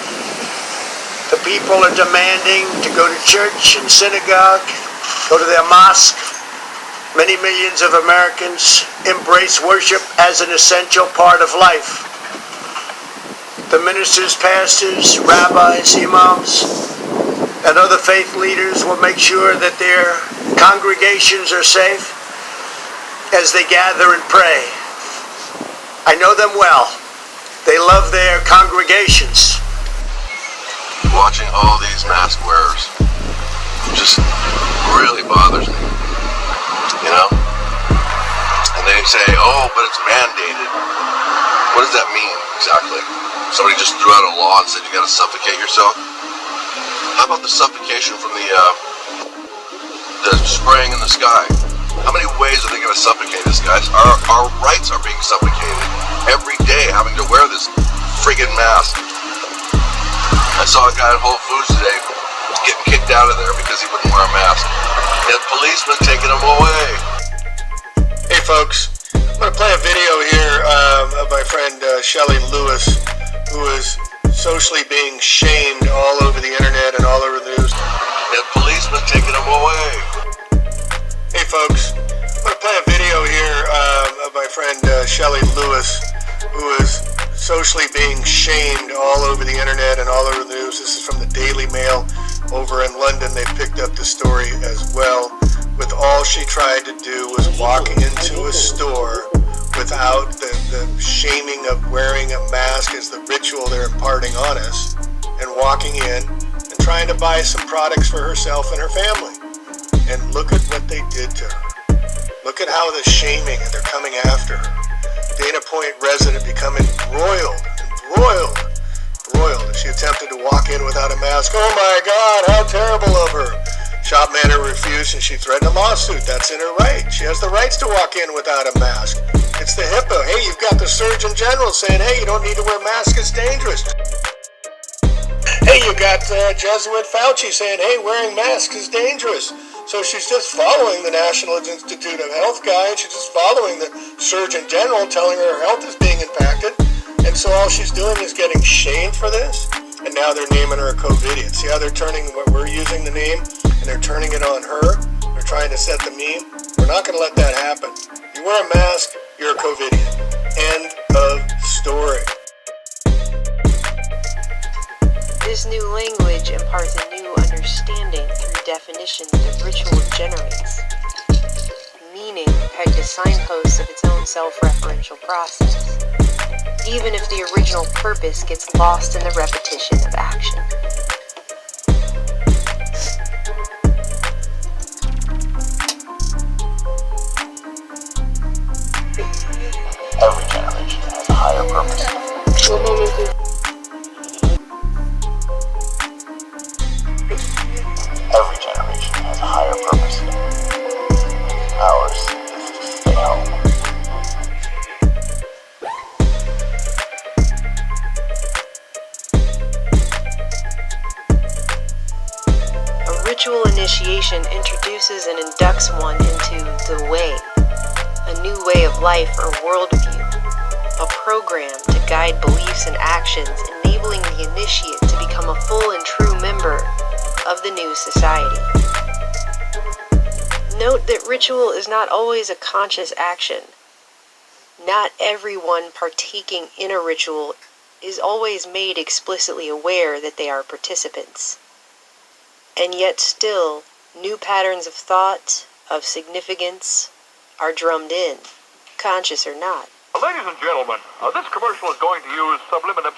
The people are demanding to go to church and synagogue, go to their mosque. Many millions of Americans embrace worship as an essential part of life. The ministers, pastors, rabbis, imams, and other faith leaders will make sure that their congregations are safe as they gather and pray. I know them well. They love their congregations. Watching all these mask wearers just really bothers me, you know? And they say, oh, but it's mandated. What does that mean exactly? Somebody just threw out a law and said you gotta suffocate yourself? How about the suffocation from the spraying in the sky? How many ways are they going to suffocate us, guys? Our rights are being suffocated every day, having to wear this friggin' mask. I saw a guy at Whole Foods today getting kicked out of there because he wouldn't wear a mask. He had policemen taking him away. Hey folks, I'm going to play a video here of my friend Shelley Lewis, who is socially being shamed all over the internet and all over the news. He had policemen taking him away. Hey folks, I'm going to play a video here of my friend Shelley Lewis, who is socially being shamed all over the internet and all over the news. This is from the Daily Mail over in London. They picked up the story as well. With all she tried to do was walk into a store without the shaming of wearing a mask as the ritual they're imparting on us, and walking in and trying to buy some products for herself and her family. And look at what they did to her. Look at how the shaming, and they're coming after her. Dana Point resident becoming embroiled. She attempted to walk in without a mask. Oh my God, how terrible of her. Shop manager refused and she threatened a lawsuit. That's in her right. She has the rights to walk in without a mask. It's the HIPAA. Hey, you've got the Surgeon General saying, hey, you don't need to wear a mask, it's dangerous. Hey, you got Jesuit Fauci saying, hey, wearing masks is dangerous. So she's just following the National Institute of Health guide. She's just following the Surgeon General telling her health is being impacted. And so all she's doing is getting shamed for this. And now they're naming her a COVIDian. See how they're turning what we're using the name and they're turning it on her? They're trying to set the meme. We're not going to let that happen. You wear a mask, you're a COVIDian. End of story. This new language imparts a new understanding through definitions that ritual generates, meaning pegged to signposts of its own self-referential process, even if the original purpose gets lost in the repetition of action. Every generation has a higher purpose. Every generation has a higher purpose. Ours is to stay home. A ritual initiation introduces and inducts one into the way, a new way of life or worldview, a program to guide beliefs and actions, enabling the initiate to become a full and true member of the new society. Note that ritual is not always a conscious action. Not everyone partaking in a ritual is always made explicitly aware that they are participants. And yet still, new patterns of thought, of significance, are drummed in, conscious or not. Ladies and gentlemen, this commercial is going to use subliminal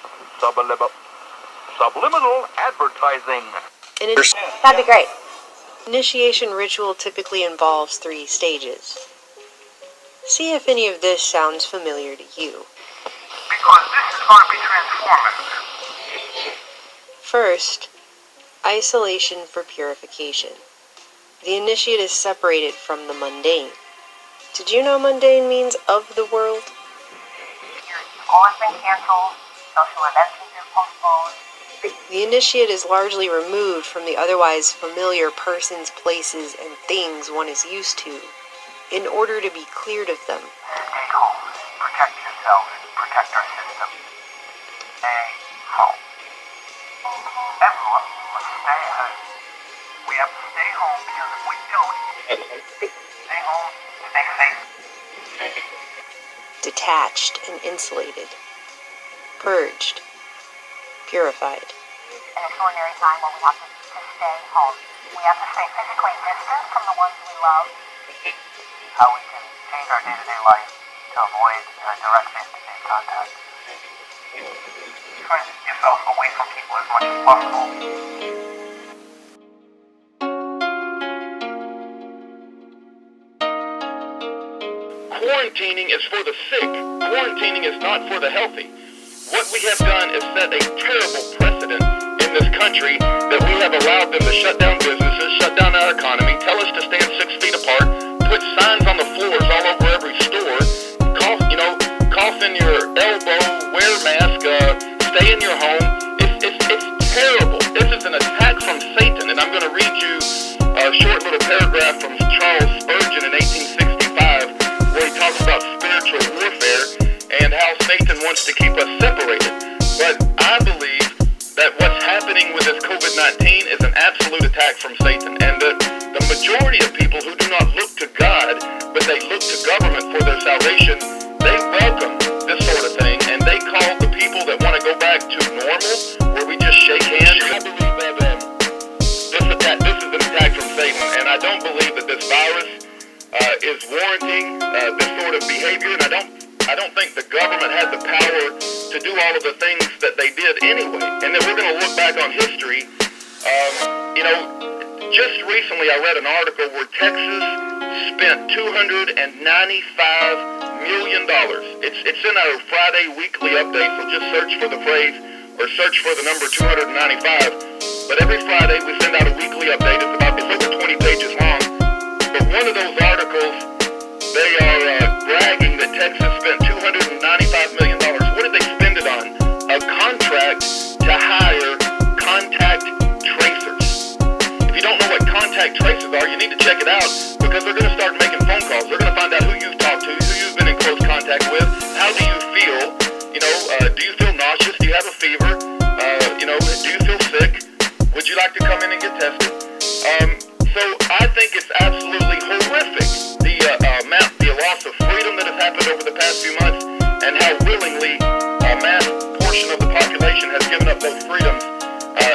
advertising. That'd be great. Initiation ritual typically involves 3 stages. See if any of this sounds familiar to you. Because this is going to be transformative. First, isolation for purification. The initiate is separated from the mundane. Did you know mundane means of the world? School has been canceled, social events have been postponed. The initiate is largely removed from the otherwise familiar persons, places, and things one is used to, in order to be cleared of them. Stay home. Protect yourself. Protect our system. Stay home. Everyone must stay home. We have to stay home because if we don't, stay home, stay safe. Detached and insulated. Purged. Purified. An extraordinary time when we have to stay home. We have to stay physically distant from the ones we love. How we can change our day-to-day life to avoid direct face-to-face contact. Try to keep yourself away from people as much as possible. Quarantining is for the sick. Quarantining is not for the healthy. What we have done is set a terrible precedent in this country that we have allowed them to shut down businesses, shut down our economy, tell us to stand 6 feet apart, put signs on the floors all over every store, cough in your elbow, wear a mask, stay in your home. It's terrible. This is an attack from Satan, and I'm going to read you a short little paragraph from Charles Spurgeon in 1865 where he talks about spiritual warfare and how Satan wants to keep us separated. But I believe that what's happening with this COVID-19 is an absolute attack from Satan, and the majority of people who do not look to God, but they look to government for their salvation, they welcome this sort of thing, and they call the people that want to go back to normal, where we just shake hands. I believe that this is an attack from Satan, and I don't believe that this virus is warranting this sort of behavior, and I don't think the government has the power to do all of the things that they did anyway, and that we're going to look back on history. Just recently I read an article where Texas spent $295 million. It's in our Friday weekly update, so just search for the phrase or search for the number 295. But every Friday we send out a weekly update. It's over 20 pages long. But one of those articles, they are bragging that Texas spent $295 million. What did they spend it on? A contract to hire contact tracers. If you don't know what contact tracers are, you need to check it out because they're going to start making phone calls. They're going to find out who you've talked to, who you've been in close contact with. How do you feel? Do you feel nauseous? Do you have a fever? Do you feel sick? Would you like to come in and get tested? So I think it's absolutely horrific, the loss of freedom that has happened over the past few months and how willingly a mass portion of the population has given up those freedoms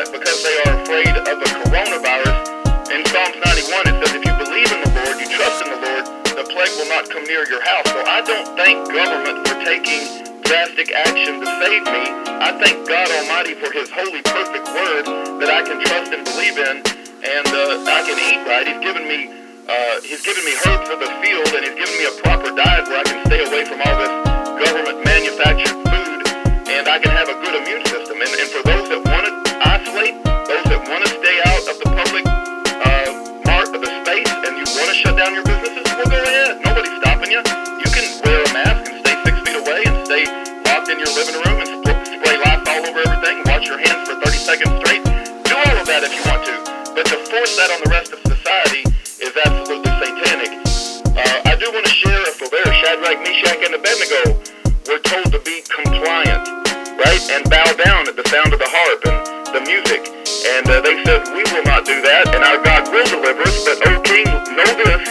because they are afraid of the coronavirus. In Psalms 91 it says, if you believe in the Lord, you trust in the Lord, the plague will not come near your house. So I don't thank government for taking drastic action to save me. I thank God Almighty for His holy, perfect word that I can trust and believe in, and I can eat right. He's given me herbs of the field, and He's given me a proper diet where I can stay away from all this government manufactured food, and I can have a good immune system. And for those that want to isolate, those that want to stay out of the public part of the space, and you want to shut down your businesses, well, go ahead. Nobody's stopping you. You can wear a mask and stay 6 feet away and stay locked in your living room and spray lights all over everything, wash your hands for 30 seconds straight. Do all of that if you want to. But to force that on the rest of society is absolutely satanic. I do want to share a forbear. Shadrach, Meshach, and Abednego were told to be compliant, right? And bow down at the sound of the harp and the music. And they said, we will not do that, and our God will deliver us. But, O King, know this,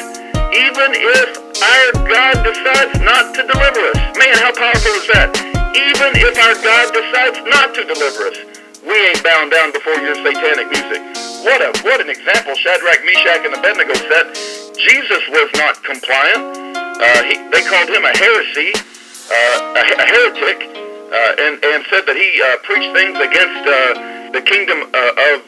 even if our God decides not to deliver us. Man, how powerful is that? Even if our God decides not to deliver us, we ain't bound down before your satanic music. What an example Shadrach, Meshach, and Abednego set. Jesus was not compliant. They called him a heresy, a heretic, and said that he preached things against the kingdom of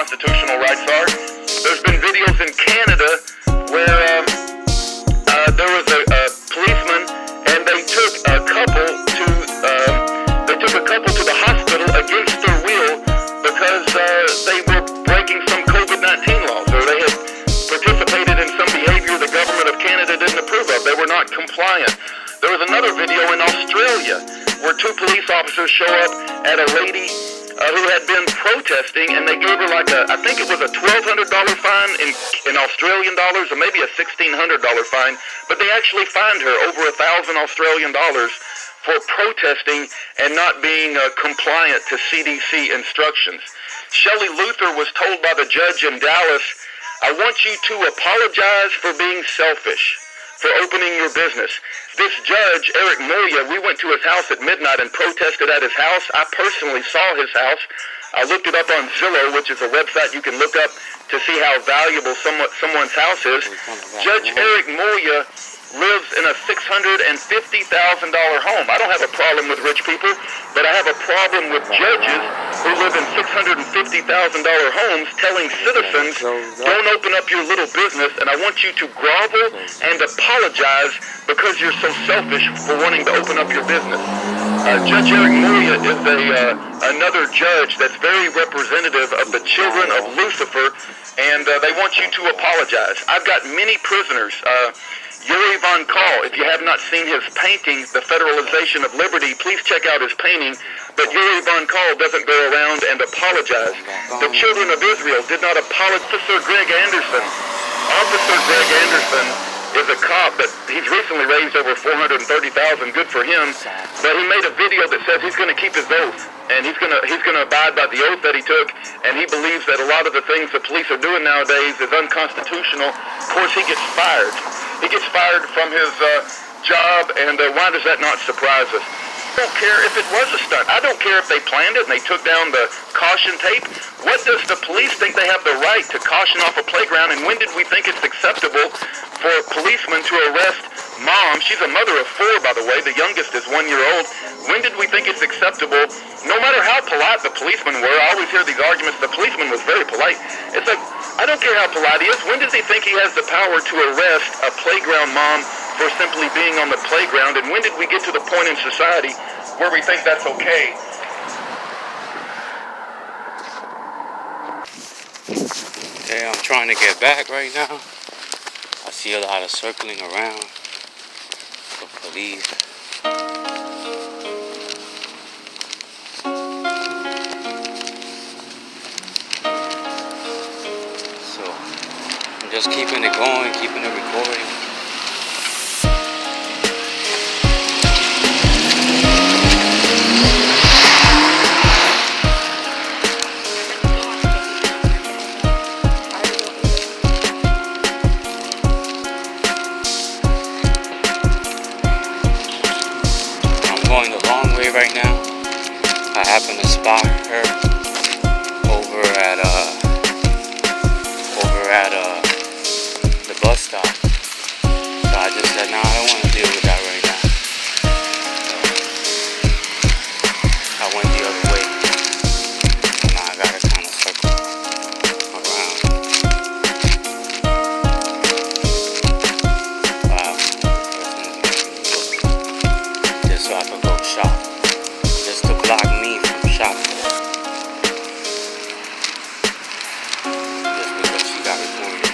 constitutional rights are. There's been videos in Canada where there was a policeman and they took a couple to the hospital against their will because they were breaking some COVID-19 laws, or they had participated in some behavior the government of Canada didn't approve of. They were not compliant. There was another video in Australia where 2 police officers show up at a lady who had been protesting, and they gave her I think it was a $1,200 fine in Australian dollars, or maybe a $1,600 fine, but they actually fined her over $1,000 Australian dollars for protesting and not being compliant to CDC instructions. Shelley Luther was told by the judge in Dallas, I want you to apologize for being selfish, for opening your business. This judge, Eric Moya, we went to his house at midnight and protested at his house. I personally saw his house. I looked it up on Zillow, which is a website you can look up to see how valuable someone's house is. Judge Eric Moya lives in a $650,000 home. I don't have a problem with rich people, but I have a problem with judges who live in $650,000 homes telling citizens, don't open up your little business, and I want you to grovel and apologize because you're so selfish for wanting to open up your business. Judge Eric Moya is another judge that's very representative of the children of Lucifer, and they want you to apologize. I've got many prisoners. Yuri Von Kahl, if you have not seen his painting, The Federalization of Liberty, please check out his painting. But Yuri Von Kahl doesn't go around and apologize. The children of Israel did not apologize. Officer Greg Anderson is a cop, but he's recently raised runs over 430,000. Good for him. But he made a video that says he's going to keep his oath, and he's going to abide by the oath that he took. And he believes that a lot of the things the police are doing nowadays is unconstitutional. Of course, he gets fired. He gets fired from his job, and why does that not surprise us? I don't care if it was a stunt. I don't care if they planned it and they took down the caution tape. What does the police think they have the right to caution off a playground? And when did we think it's acceptable for policemen to arrest mom? She's a mother of 4, by the way. The youngest is 1 year old. When did we think it's acceptable? No matter how polite the policemen were, I always hear these arguments, the policeman was very polite. It's like, I don't care how polite he is. When does he think he has the power to arrest a playground mom for simply being on the playground? And when did we get to the point in society where we think that's okay? Okay, I'm trying to get back right now. I see a lot of circling around the police. So I'm just keeping it going, keeping it recording. Going the long way right now. I happen to spot her over at the bus stop. So I just said, nah, I don't want to deal with that right now. So I went the other way. So now I gotta kind of circle around. Wow. Just so I could go shop. Just to block me from shopping. Just because she got recorded.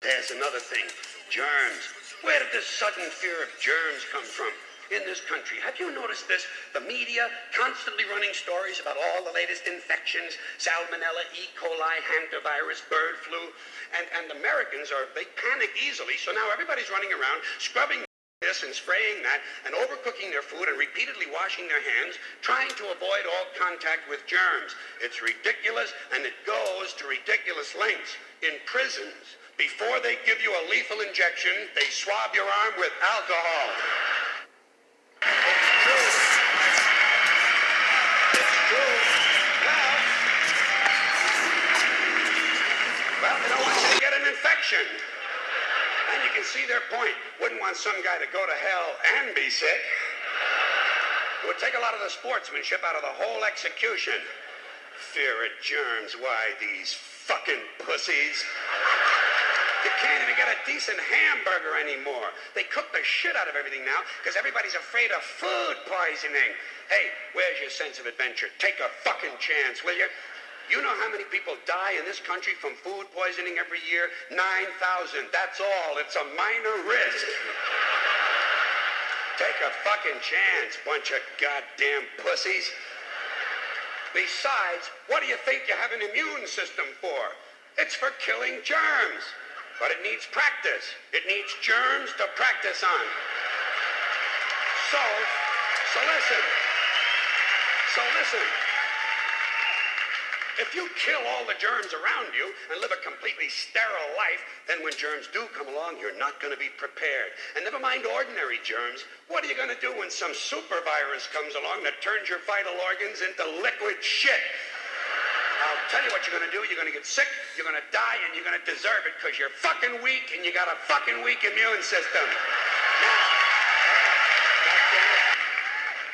There's another thing. Germs. Where did this sudden fear of germs come from in this country? Have you noticed this? The media constantly running stories about all the latest infections, salmonella, E. coli, hantavirus, bird flu, and Americans they panic easily, so now everybody's running around scrubbing this and spraying that and overcooking their food and repeatedly washing their hands, trying to avoid all contact with germs. It's ridiculous, and it goes to ridiculous lengths. In prisons, before they give you a lethal injection, they swab your arm with alcohol. It's true. Well, they don't want you to get an infection. And you can see their point. Wouldn't want some guy to go to hell and be sick. It would take a lot of the sportsmanship out of the whole execution. Fear of germs, why these fucking pussies? You can't even get a decent hamburger anymore. They cook the shit out of everything now because everybody's afraid of food poisoning. Hey, where's your sense of adventure? Take a fucking chance, will you? You know how many people die in this country from food poisoning every year? 9,000. That's all. It's a minor risk. Take a fucking chance, bunch of goddamn pussies. Besides, what do you think you have an immune system for? It's for killing germs. But it needs practice. It needs germs to practice on. So listen. If you kill all the germs around you and live a completely sterile life, then when germs do come along, you're not going to be prepared. And never mind ordinary germs, what are you going to do when some super virus comes along that turns your vital organs into liquid shit? I'll tell you what you're going to do. You're going to get sick, you're going to die, and you're going to deserve it because you're fucking weak and you got a fucking weak immune system. Now,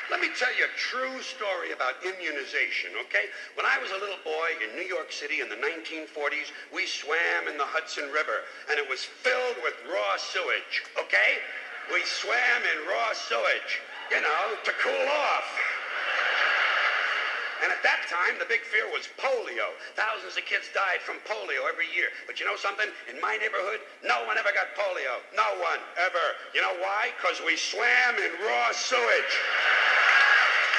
let me tell you a true story about immunization, okay? When I was a little boy in New York City in the 1940s, we swam in the Hudson River, and it was filled with raw sewage, okay? We swam in raw sewage, to cool off. And at that time, the big fear was polio. Thousands of kids died from polio every year. But you know something? In my neighborhood, no one ever got polio. No one, ever. You know why? Because we swam in raw sewage.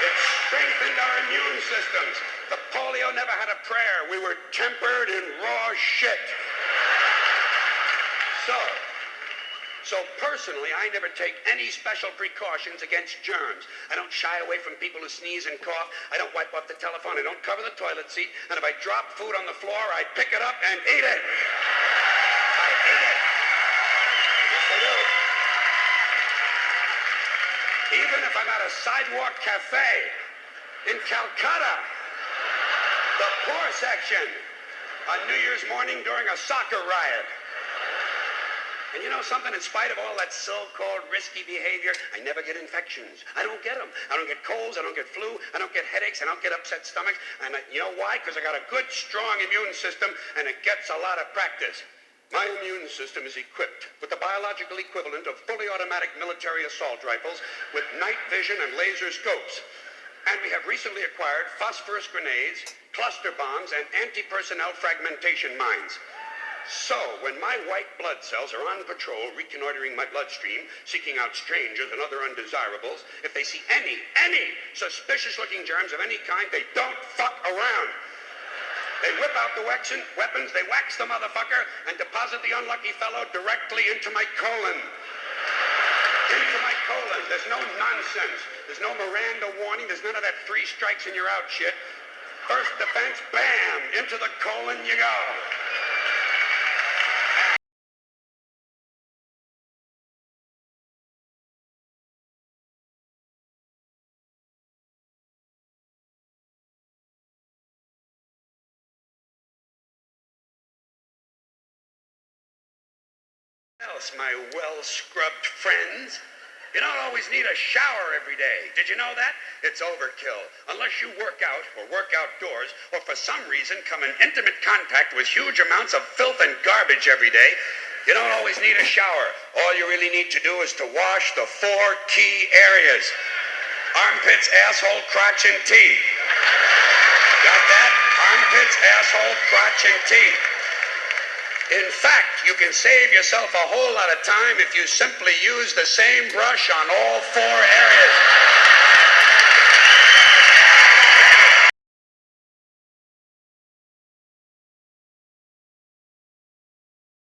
It strengthened our immune systems. The polio never had a prayer. We were tempered in raw shit. So personally, I never take any special precautions against germs. I don't shy away from people who sneeze and cough. I don't wipe off the telephone. I don't cover the toilet seat. And if I drop food on the floor, I pick it up and eat it. I eat it. Yes, I do. Even if I'm at a sidewalk cafe in Calcutta, the poor section, on New Year's morning during a soccer riot. And you know something? In spite of all that so-called risky behavior, I never get infections. I don't get them. I don't get colds. I don't get flu. I don't get headaches. I don't get upset stomachs. And you know why? Because I got a good, strong immune system, and it gets a lot of practice. My immune system is equipped with the biological equivalent of fully automatic military assault rifles with night vision and laser scopes. And we have recently acquired phosphorus grenades, cluster bombs, and anti-personnel fragmentation mines. So, when my white blood cells are on patrol, reconnoitering my bloodstream, seeking out strangers and other undesirables, if they see any suspicious-looking germs of any kind, they don't fuck around. They whip out the weapons, they wax the motherfucker, and deposit the unlucky fellow directly into my colon. Into my colon. There's no nonsense. There's no Miranda warning. There's none of that 3 strikes and you're out shit. First defense, bam! Into the colon you go. Else, my well-scrubbed friends. You don't always need a shower every day. Did you know that? It's overkill. Unless you work out or work outdoors or for some reason come in intimate contact with huge amounts of filth and garbage every day, you don't always need a shower. All you really need to do is to wash the 4 key areas. Armpits, asshole, crotch, and teeth. Got that? Armpits, asshole, crotch, and teeth. In fact, you can save yourself a whole lot of time if you simply use the same brush on all 4 areas.